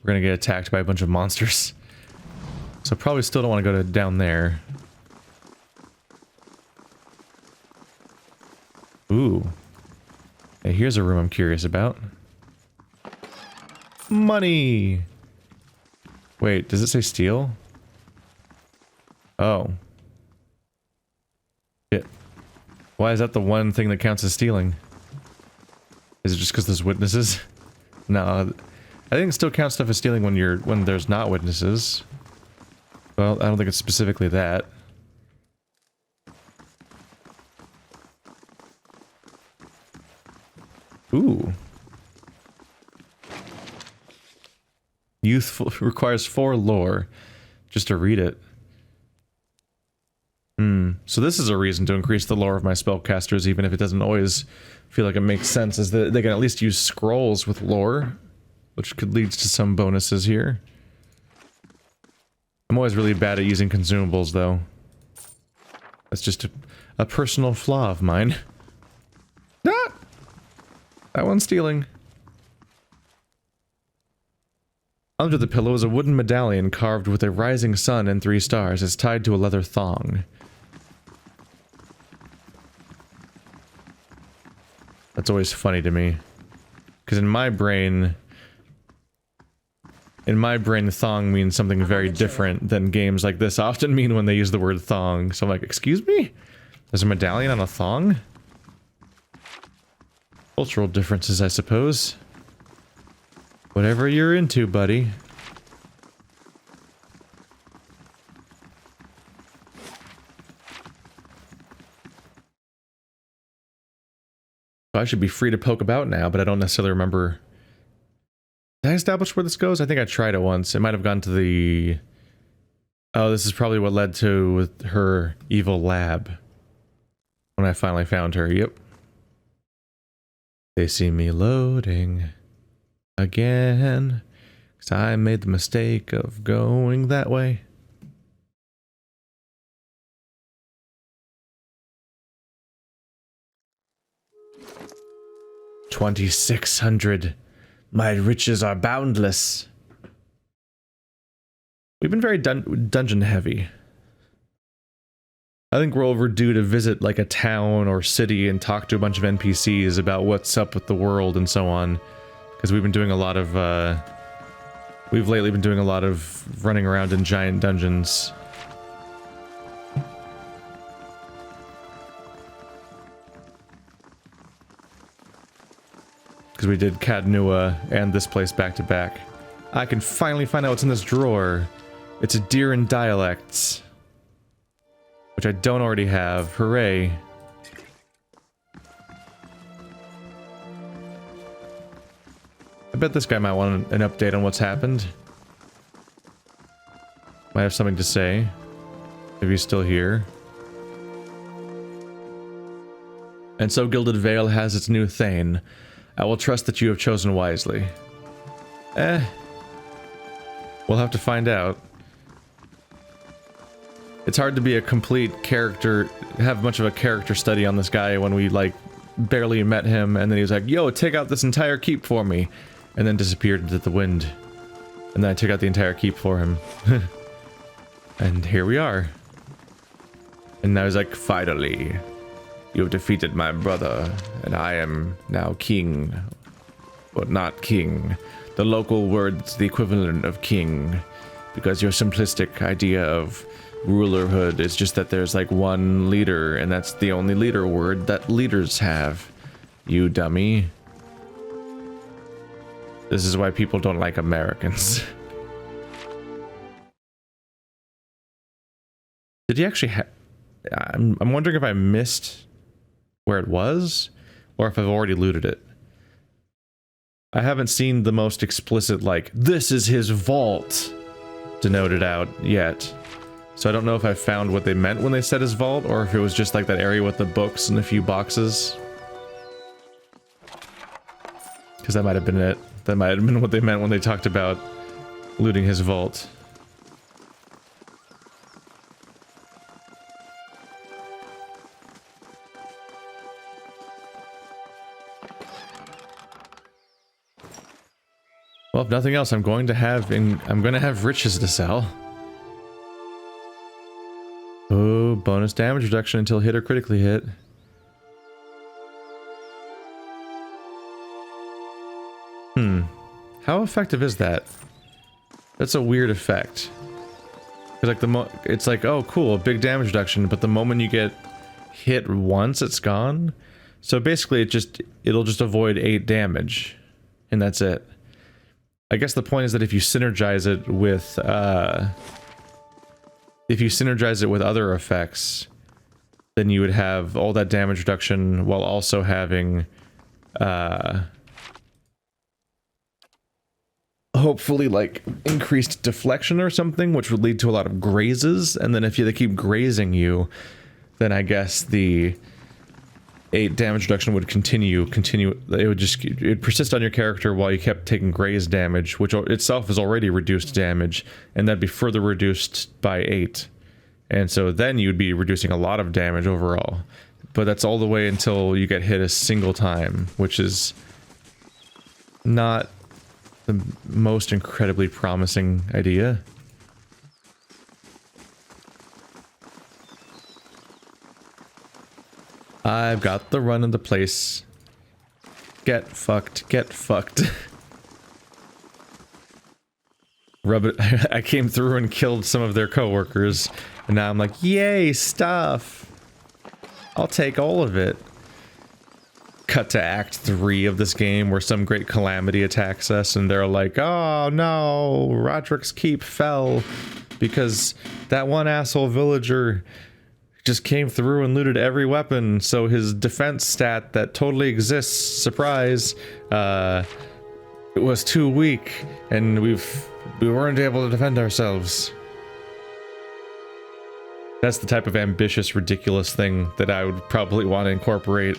gonna get attacked by a bunch of monsters. So probably still don't want to go down there. Ooh. Hey, here's a room I'm curious about. Money! Wait, does it say steal? Oh. Shit. Why is that the one thing that counts as stealing? Is it just because there's witnesses? No, I think it still counts stuff as stealing when there's not witnesses. Well, I don't think it's specifically that. Ooh. Youthful requires 4 lore just to read it. Hmm. So this is a reason to increase the lore of my spellcasters, even if it doesn't always feel like it makes sense, is that they can at least use scrolls with lore, which could lead to some bonuses here. I'm always really bad at using consumables, though. That's just a personal flaw of mine. Ah! That one's stealing. Under the pillow is a wooden medallion carved with a rising sun and 3 stars. It's tied to a leather thong. That's always funny to me. Because in my brain, thong means something very different than games like this often mean when they use the word thong. So I'm like, excuse me? There's a medallion on a thong? Cultural differences, I suppose. Whatever you're into, buddy. I should be free to poke about now, but I don't necessarily remember. Did I establish where this goes? I think I tried it once. It might have gone to the... Oh, this is probably what led to with her evil lab. When I finally found her, yep. They see me loading again, 'cause I made the mistake of going that way. $2,600. My riches are boundless. We've been very dungeon heavy. I think we're overdue to visit like a town or city and talk to a bunch of NPCs about what's up with the world and so on. Because we've been doing a lot of, we've lately been doing a lot of running around in giant dungeons. Because we did Cadnua and this place back to back. I can finally find out what's in this drawer. It's a deer in dialects. Which I don't already have. Hooray. I bet this guy might want an update on what's happened. Might have something to say. If he's still here. And so Gilded Vale has its new Thane. I will trust that you have chosen wisely. We'll have to find out. It's hard to be a complete character, have much of a character study on this guy when we, like, barely met him, and then he was like, yo, take out this entire keep for me, and then disappeared into the wind. And then I took out the entire keep for him. And here we are. And now he's like, finally, you have defeated my brother, and I am now king. But not king. The local word's the equivalent of king, because your simplistic idea of rulerhood is just that there's like one leader, and that's the only leader word that leaders have. You dummy. This is why people don't like Americans. Did he actually have... I'm wondering if I missed where it was, or if I've already looted it. I haven't seen the most explicit, like, this is his vault denoted out yet. So I don't know if I found what they meant when they said his vault, or if it was just like that area with the books and a few boxes. Because that might have been it. That might have been what they meant when they talked about looting his vault. Well, if nothing else, I'm going to have riches to sell. Oh, bonus damage reduction until hit or critically hit. How effective is that? That's a weird effect. It's like it's like, oh cool, big damage reduction, but the moment you get hit once, it's gone. So basically it'll just avoid 8 damage. And that's it. I guess the point is that if you synergize it with other effects, then you would have all that damage reduction while also having hopefully like increased deflection or something, which would lead to a lot of grazes, and then if they keep grazing you, then I guess the 8 damage reduction would continue. It would persist on your character while you kept taking graze damage, which itself is already reduced damage, and that'd be further reduced by 8. And so then you'd be reducing a lot of damage overall. But that's all the way until you get hit a single time, which is not the most incredibly promising idea. I've got the run of the place. Get fucked, get fucked. Rub it. I came through and killed some of their coworkers, and now I'm like, yay, stuff! I'll take all of it. Cut to Act 3 of this game, where some great calamity attacks us, and they're like, oh no, Raedric's keep fell, because that one asshole villager just came through and looted every weapon, so his defense stat that totally exists, surprise, it was too weak, and we weren't able to defend ourselves. That's the type of ambitious, ridiculous thing that I would probably want to incorporate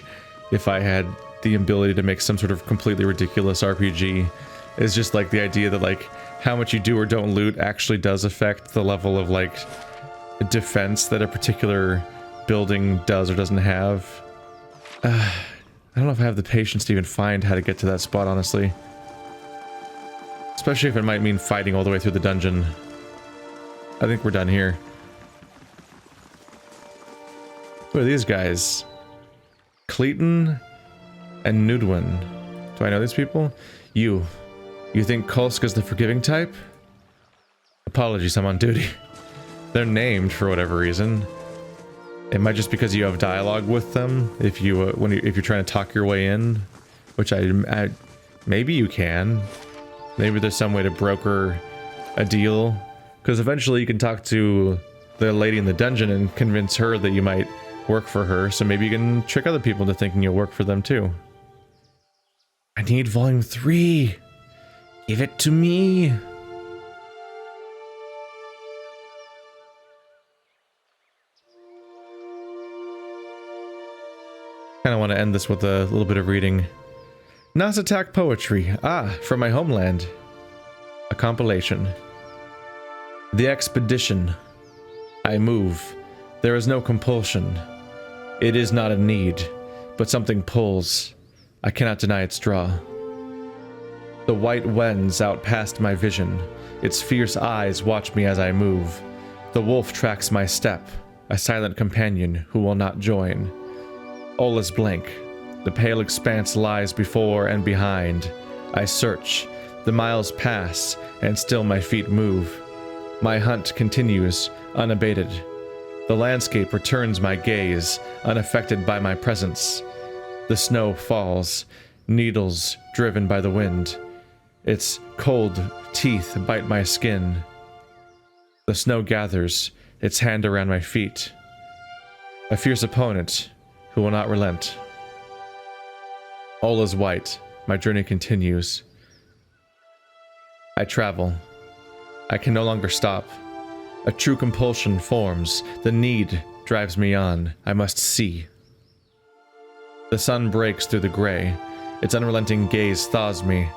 if I had the ability to make some sort of completely ridiculous RPG. It's just like the idea that like how much you do or don't loot actually does affect the level of like defense that a particular building does or doesn't have. I don't know if I have the patience to even find how to get to that spot, honestly. Especially if it might mean fighting all the way through the dungeon. I think we're done here. Who are these guys? Cleaton and Nudwin. Do I know these people? You think Kolska's the forgiving type? Apologies, I'm on duty. They're named for whatever reason. It might just because you have dialogue with them if you if you're trying to talk your way in, which I maybe you can. Maybe there's some way to broker a deal, because eventually you can talk to the lady in the dungeon and convince her that you might work for her, so maybe you can trick other people into thinking you'll work for them too. I need volume 3. Give it to me. Kinda want to end this with a little bit of reading. Nas Attack Poetry. From my homeland. A compilation. The expedition. I move. There is no compulsion. It is not a need, but something pulls. I cannot deny its draw. The white wends out past my vision. Its fierce eyes watch me as I move. The wolf tracks my step, a silent companion who will not join. All is blank. The pale expanse lies before and behind. I search. The miles pass, and still my feet move. My hunt continues, unabated. The landscape returns my gaze, unaffected by my presence. The snow falls, needles driven by the wind. Its cold teeth bite my skin. The snow gathers, its hand around my feet. A fierce opponent who will not relent. All is white, my journey continues. I travel. I can no longer stop. A true compulsion forms. The need drives me on. I must see. The sun breaks through the gray. Its unrelenting gaze thaws me.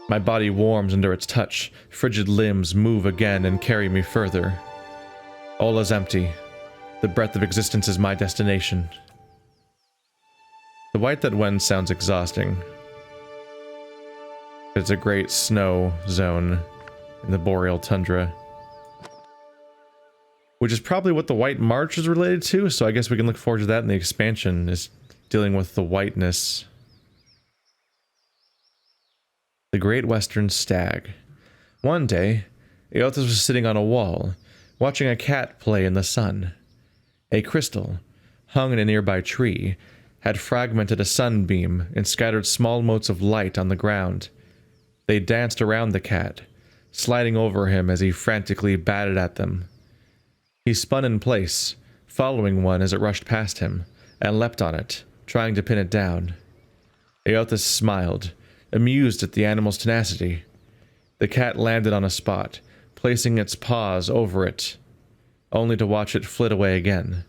My body warms under its touch. Frigid limbs move again and carry me further. All is empty. The breath of existence is my destination. The white that wends sounds exhausting. It's a great snow zone in the boreal tundra. Which is probably what the White March is related to, so I guess we can look forward to that in the expansion, is dealing with the whiteness. The Great Western Stag. One day, Eothas was sitting on a wall, watching a cat play in the sun. A crystal, hung in a nearby tree, had fragmented a sunbeam and scattered small motes of light on the ground. They danced around the cat, sliding over him as he frantically batted at them. He spun in place, following one as it rushed past him, and leapt on it, trying to pin it down. Eothas smiled, amused at the animal's tenacity. The cat landed on a spot, placing its paws over it, only to watch it flit away again.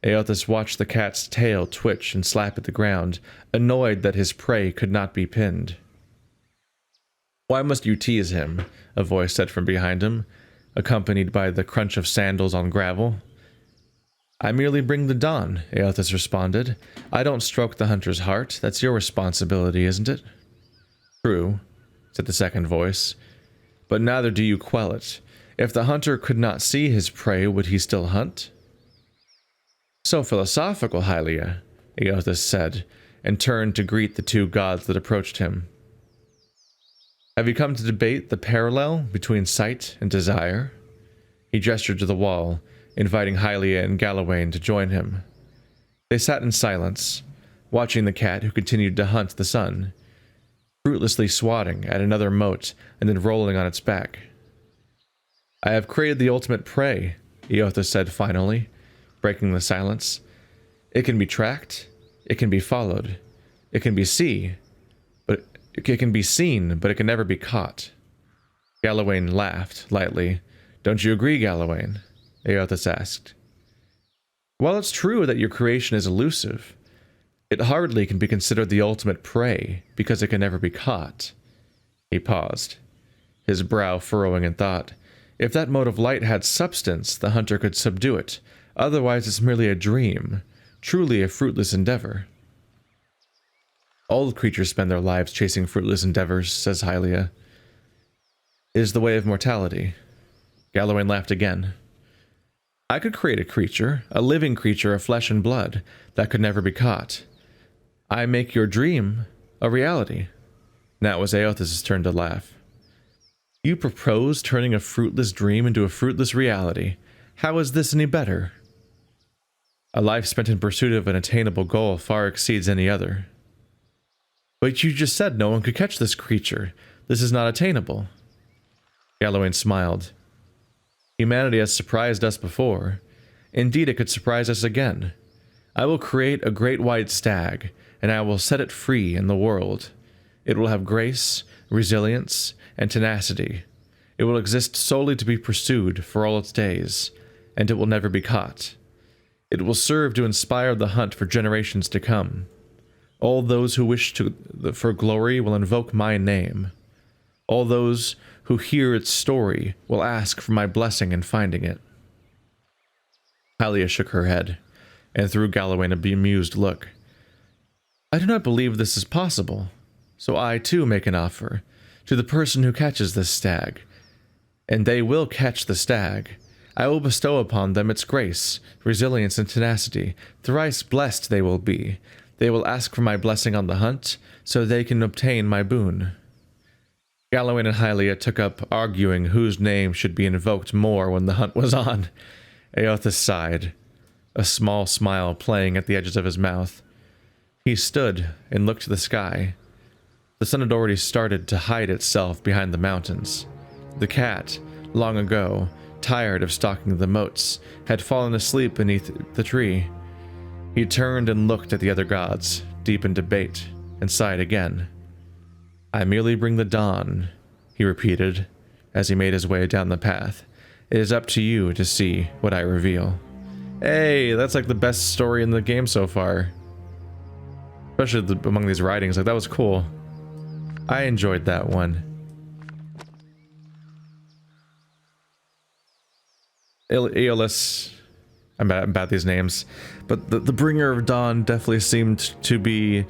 Eothas watched the cat's tail twitch and slap at the ground, annoyed that his prey could not be pinned. "Why must you tease him?" a voice said from behind him, accompanied by the crunch of sandals on gravel. "I merely bring the dawn," Eothas responded. "I don't stroke the hunter's heart. That's your responsibility, isn't it?" "True," said the second voice, "but neither do you quell it. If the hunter could not see his prey, would he still hunt?" "So philosophical, Hylia," Eothas said, and turned to greet the two gods that approached him. "Have you come to debate the parallel between sight and desire?" He gestured to the wall, inviting Hylia and Galawain to join him. They sat in silence, watching the cat who continued to hunt the sun, fruitlessly swatting at another mote and then rolling on its back. "I have created the ultimate prey," Eothas said finally, breaking the silence. "It can be tracked, it can be followed, it can be seen, but it can never be caught." Galawain laughed lightly. "Don't you agree, Galawain?" Eothas asked. "While it's true that your creation is elusive, it hardly can be considered the ultimate prey because it can never be caught." He paused, his brow furrowing in thought. If that mote of light had substance, the hunter could subdue it. Otherwise, it's merely a dream, truly a fruitless endeavor. "All creatures spend their lives chasing fruitless endeavors," says Hylia. "It is the way of mortality." Galawain laughed again. "I could create a creature, a living creature of flesh and blood, that could never be caught. I make your dream a reality." Now it was Eothas' turn to laugh. "You propose turning a fruitless dream into a fruitless reality. How is this any better?" "A life spent in pursuit of an attainable goal far exceeds any other." "But you just said no one could catch this creature. This is not attainable." Galawain smiled. "Humanity has surprised us before. Indeed, it could surprise us again. I will create a great white stag, and I will set it free in the world. It will have grace, resilience, and tenacity. It will exist solely to be pursued for all its days, and it will never be caught. It will serve to inspire the hunt for generations to come. All those who wish for glory will invoke my name. All those who hear its story will ask for my blessing in finding it." Hylia shook her head, and threw Galawain a bemused look. "I do not believe this is possible, so I too make an offer to the person who catches this stag. And they will catch the stag. I will bestow upon them its grace, resilience, and tenacity. Thrice blessed they will be. They will ask for my blessing on the hunt, so they can obtain my boon." Galawain and Hylia took up arguing whose name should be invoked more when the hunt was on. Eothas sighed, a small smile playing at the edges of his mouth. He stood and looked to the sky. The sun had already started to hide itself behind the mountains. The cat, long ago, tired of stalking the moats, had fallen asleep beneath the tree. He turned and looked at the other gods, deep in debate, and sighed again. "I merely bring the dawn," he repeated, as he made his way down the path. "It is up to you to see what I reveal." Hey, that's like the best story in the game so far. Especially among these writings, like that was cool. I enjoyed that one. Aeolus, I'm bad at these names, but the Bringer of Dawn definitely seemed to be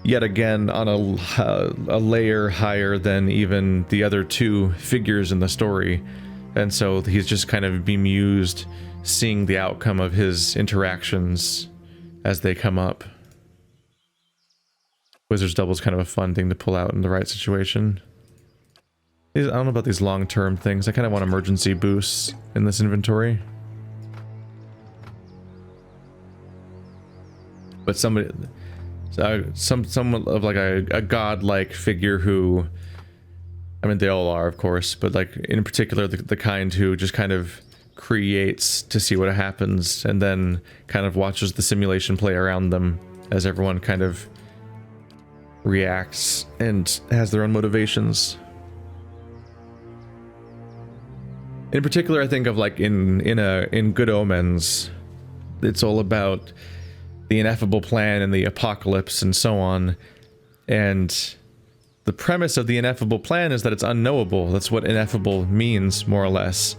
yet again on a layer higher than even the other two figures in the story, and so he's just kind of bemused seeing the outcome of his interactions as they come up. Wizard's Double is kind of a fun thing to pull out in the right situation. I don't know about these long-term things. I kind of want emergency boosts in this inventory. But somebody, someone of like a godlike figure who, I mean they all are of course, but like in particular the kind who just kind of creates to see what happens and then kind of watches the simulation play around them as everyone kind of reacts and has their own motivations. In particular, I think of like in Good Omens, it's all about the ineffable plan and the apocalypse and so on. And the premise of the ineffable plan is that it's unknowable. That's what ineffable means, more or less.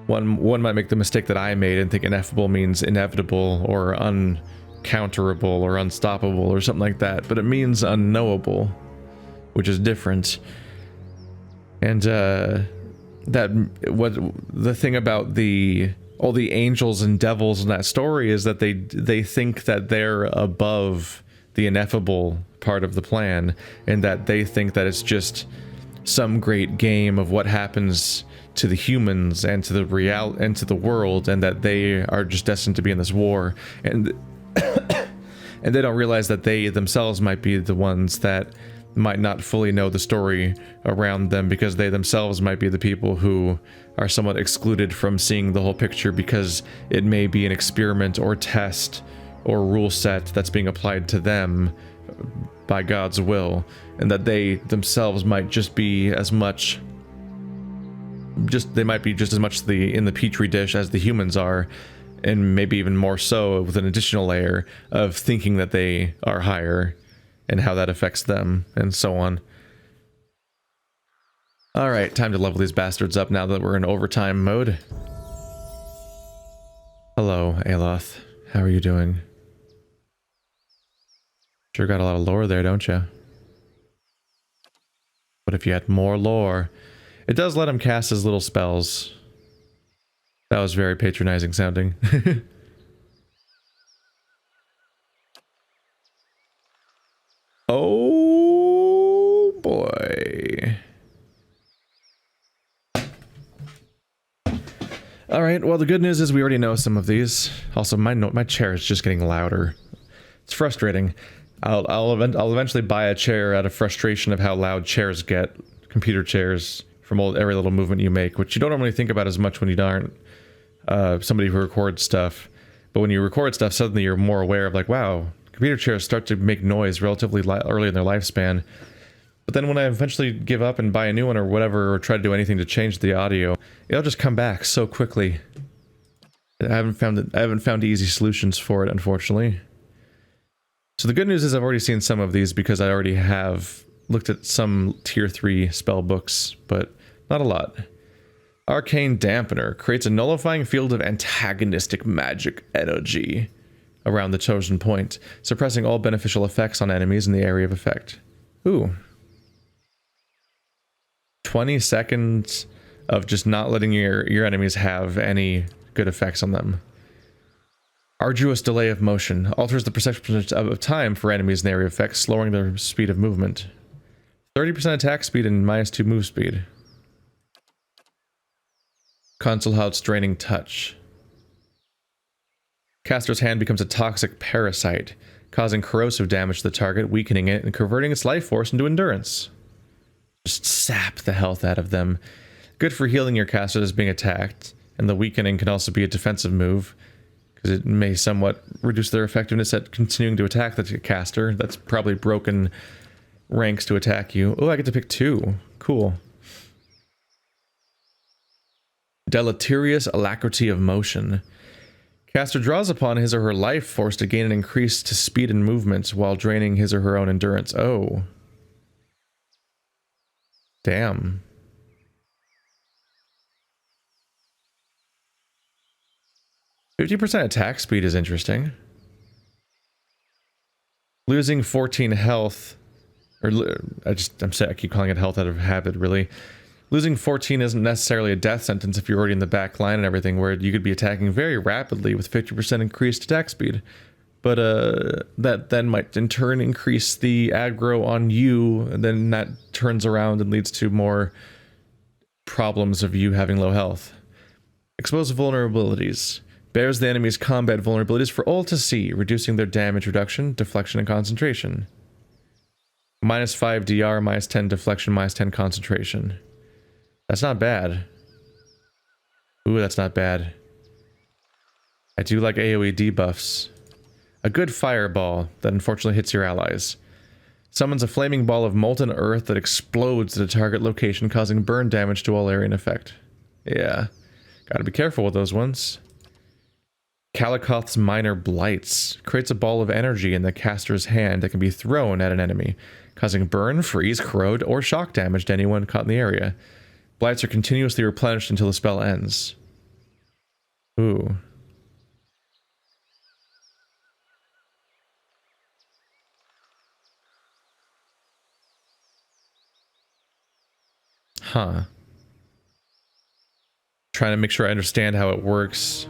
One might make the mistake that I made and think ineffable means inevitable or uncounterable or unstoppable or something like that, but it means unknowable, which is different. And what the thing about all the angels and devils in that story is that they think that they're above the ineffable part of the plan, and that they think that it's just some great game of what happens to the humans and to the world, and that they are just destined to be in this war, and and they don't realize that they themselves might be the ones that might not fully know the story around them, because they themselves might be the people who are somewhat excluded from seeing the whole picture, because it may be an experiment or test or rule set that's being applied to them by God's will, and that they themselves might just be as much they might be just as much in the petri dish as the humans are, and maybe even more so, with an additional layer of thinking that they are higher and how that affects them and so on. All right, time to level these bastards up now that we're in overtime mode. Hello, Aloth. How are you doing? Sure got a lot of lore there, don't you? What if you had more lore? It does let him cast his little spells. That was very patronizing sounding. Oh boy. All right, well, the good news is we already know some of these. Also, my chair is just getting louder. It's frustrating. I'll eventually buy a chair out of frustration of how loud chairs get. Computer chairs, from every little movement you make, which you don't normally think about as much when you aren't somebody who records stuff. But when you record stuff, suddenly you're more aware of, like, wow, computer chairs start to make noise relatively early in their lifespan. But then when I eventually give up and buy a new one or whatever, or try to do anything to change the audio, it'll just come back so quickly. I haven't found easy solutions for it, unfortunately. So the good news is I've already seen some of these, because I already have looked at some tier 3 spell books, but not a lot. Arcane Dampener creates a nullifying field of antagonistic magic energy around the chosen point, suppressing all beneficial effects on enemies in the area of effect. Ooh. 20 seconds of just not letting your enemies have any good effects on them. Arduous delay of motion alters the perception of time for enemies in the area of effect, slowing their speed of movement. 30% attack speed and -2 move speed. Consulhaut's draining touch. Caster's hand becomes a toxic parasite, causing corrosive damage to the target, weakening it, and converting its life force into endurance. Just sap the health out of them. Good for healing your caster that's being attacked, and the weakening can also be a defensive move, because it may somewhat reduce their effectiveness at continuing to attack the caster. That's probably broken ranks to attack you. Oh, I get to pick 2. Cool. Deleterious alacrity of motion. Caster draws upon his or her life force to gain an increase to speed and movement while draining his or her own endurance. Oh. Damn. %, attack speed is interesting. Losing 14 health, or I keep calling it health out of habit, really. Losing 14 isn't necessarily a death sentence if you're already in the back line and everything, where you could be attacking very rapidly with 50% increased attack speed. But that then might in turn increase the aggro on you, and then that turns around and leads to more problems of you having low health. Exposed vulnerabilities. Bears the enemy's combat vulnerabilities for all to see, reducing their damage reduction, deflection, and concentration. -5 DR, -10 deflection, -10 concentration. That's not bad. Ooh, that's not bad. I do like AoE debuffs. A good fireball that unfortunately hits your allies. Summons a flaming ball of molten earth that explodes at a target location, causing burn damage to all area in effect. Yeah. Gotta be careful with those ones. Kalikoth's Minor Blights creates a ball of energy in the caster's hand that can be thrown at an enemy, causing burn, freeze, corrode, or shock damage to anyone caught in the area. Blights are continuously replenished until the spell ends. Ooh. Huh. Trying to make sure I understand how it works.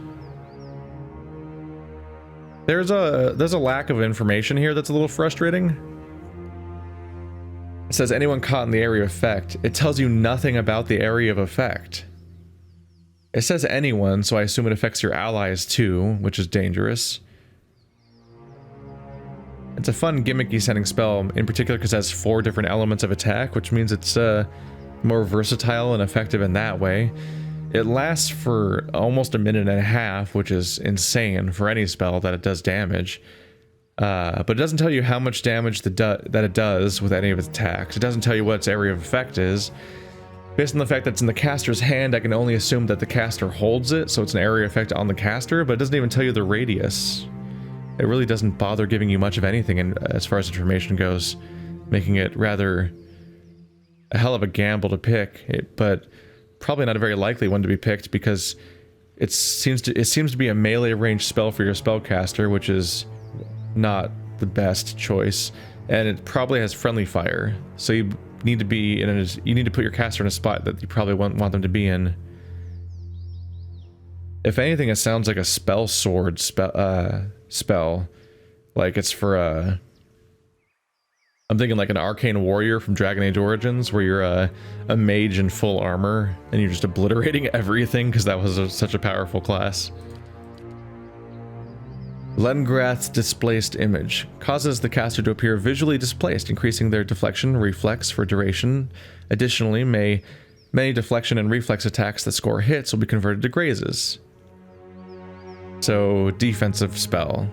There's a lack of information here that's a little frustrating. It says anyone caught in the area of effect. It tells you nothing about the area of effect. It says anyone, so I assume it affects your allies too, which is dangerous. It's a fun gimmicky sounding spell, in particular because it has 4 different elements of attack, which means it's more versatile and effective in that way. It lasts for almost a minute and a half, which is insane for any spell that it does damage. But it doesn't tell you how much damage that it does with any of its attacks. It doesn't tell you what its area of effect is. Based on the fact that it's in the caster's hand, I can only assume that the caster holds it, so it's an area effect on the caster, but it doesn't even tell you the radius. It really doesn't bother giving you much of anything as far as information goes, making it rather a hell of a gamble to pick, but probably not a very likely one to be picked because it seems to be a melee range spell for your spellcaster, which is not the best choice, and it probably has friendly fire, so you need to put your caster in a spot that you probably want them to be in. If anything, it sounds like a spell sword spell, like it's for I'm thinking like an arcane warrior from Dragon Age Origins, where you're a mage in full armor and you're just obliterating everything because that was such a powerful class. Lengrath's Displaced Image causes the caster to appear visually displaced, increasing their deflection reflex for duration. Additionally, many deflection and reflex attacks that score hits will be converted to grazes. So, defensive spell.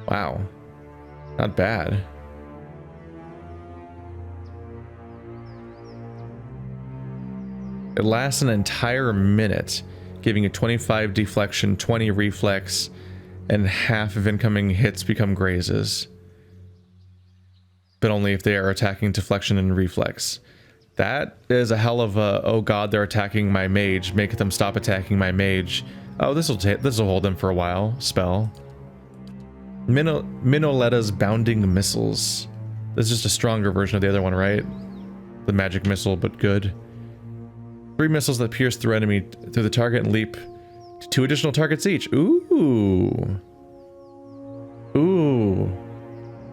Wow. Not bad. It lasts an entire minute, giving you 25 deflection, 20 reflex, and half of incoming hits become grazes. But only if they are attacking deflection and reflex. That is a hell of a, oh god, they're attacking my mage, make them stop attacking my mage. Oh, this'll hold them for a while. Spell. Minoletta's Bounding Missiles. This is just a stronger version of the other one, right? The magic missile, but good. 3 missiles that pierce through the target and leap to 2 additional targets each. Ooh. Ooh.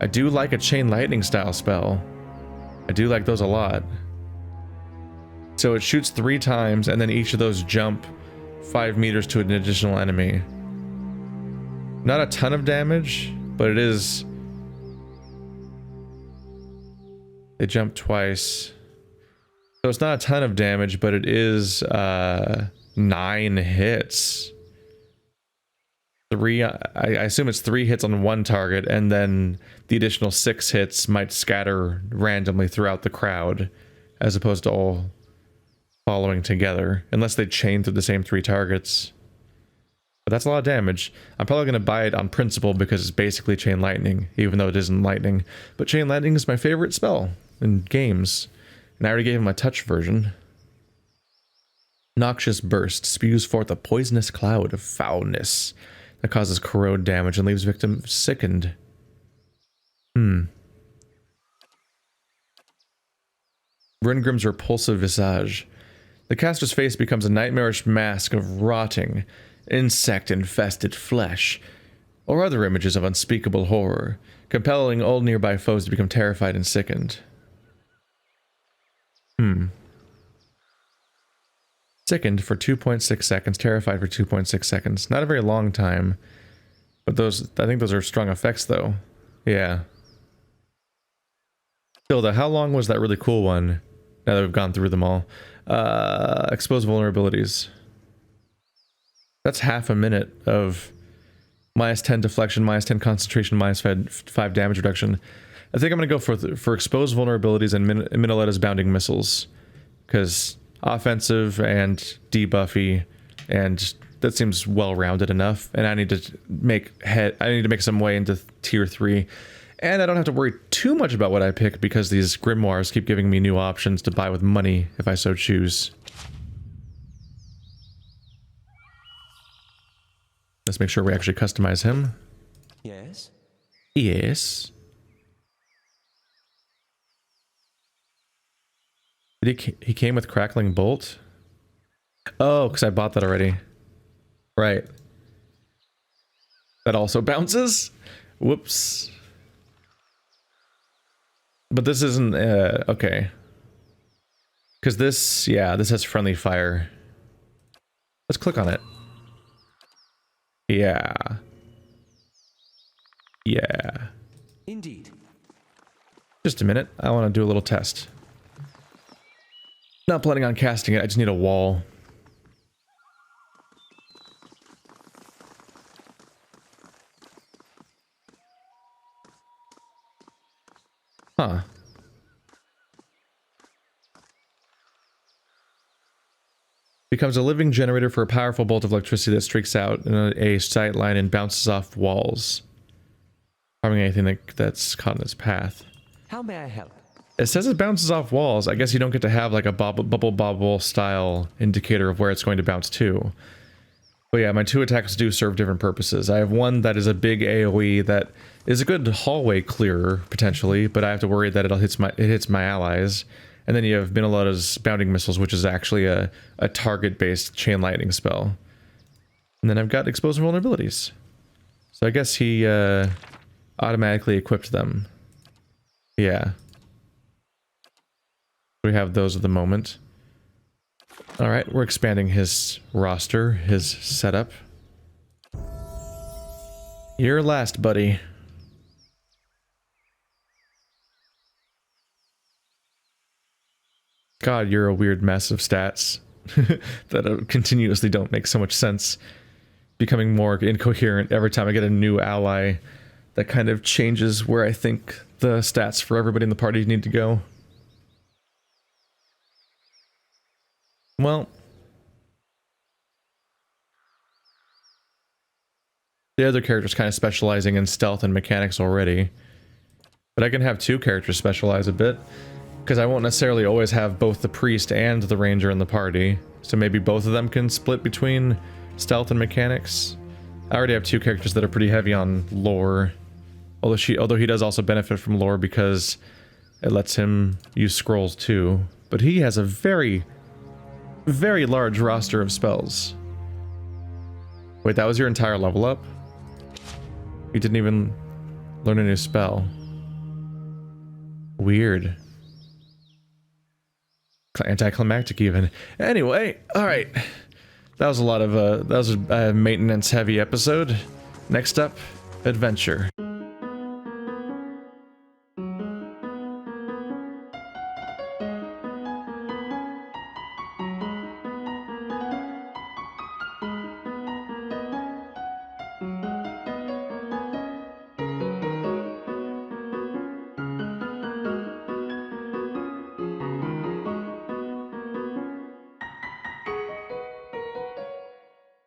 I do like a chain lightning style spell. I do like those a lot. So it shoots 3 times, and then each of those jump 5 meters to an additional enemy. Not a ton of damage, but it is... They jump twice. So it's not a ton of damage, but it is 9 hits. 3, I assume it's 3 hits on one target, and then the additional 6 hits might scatter randomly throughout the crowd, as opposed to all following together, unless they chain through the same 3 targets. But that's a lot of damage. I'm probably going to buy it on principle because it's basically chain lightning, even though it isn't lightning. But chain lightning is my favorite spell in games, and I already gave him a touch version. Noxious Burst spews forth a poisonous cloud of foulness that causes corrode damage and leaves victims sickened. Rungrim's Repulsive Visage. The caster's face becomes a nightmarish mask of rotting, insect-infested flesh, or other images of unspeakable horror, compelling all nearby foes to become terrified and sickened. Sickened for 2.6 seconds, terrified for 2.6 seconds. Not a very long time, but I think those are strong effects though. Yeah. Still, how long was that really cool one? Now that we've gone through them all. Expose vulnerabilities. That's half a minute of minus 10 deflection, minus 10 concentration, minus 5 damage reduction. I think I'm going to go for exposed vulnerabilities and Minoletta's Bounding Missiles. Because offensive and debuffy, and that seems well-rounded enough, and I need to make some way into tier 3. And I don't have to worry too much about what I pick because these grimoires keep giving me new options to buy with money if I so choose. Let's make sure we actually customize him. Yes? Yes. He came with Crackling Bolt? Oh, because I bought that already. Right. That also bounces? Whoops. But this isn't, okay. Because this, yeah, this has friendly fire. Let's click on it. Yeah. Yeah. Indeed. Just a minute. I want to do a little test. Not planning on casting it. I just need a wall. Huh. Becomes a living generator for a powerful bolt of electricity that streaks out in a sight line and bounces off walls, harming anything that's caught in its path. How may I help? It says it bounces off walls. I guess you don't get to have like a bubble style indicator of where it's going to bounce to. But yeah, my 2 attacks do serve different purposes. I have one that is a big AoE that is a good hallway clearer, potentially, but I have to worry that it hits my allies. And then you have Minolata's Bounding Missiles, which is actually a target-based chain lightning spell. And then I've got Exposed Vulnerabilities. So I guess he automatically equipped them. Yeah. We have those at the moment. Alright, we're expanding his roster, his setup. You're last, buddy. God, you're a weird mess of stats that continuously don't make so much sense. Becoming more incoherent every time I get a new ally that kind of changes where I think the stats for everybody in the party need to go. Well, the other character's kind of specializing in stealth and mechanics already. But I can have 2 characters specialize a bit, because I won't necessarily always have both the priest and the ranger in the party. So maybe both of them can split between stealth and mechanics. I already have 2 characters that are pretty heavy on lore. Although he does also benefit from lore because it lets him use scrolls too. But he has a very large roster of spells. Wait, that was your entire level up? You didn't even learn a new spell. Weird. Anticlimactic even. Anyway, alright. That was a lot of, that was a maintenance heavy episode. Next up, adventure.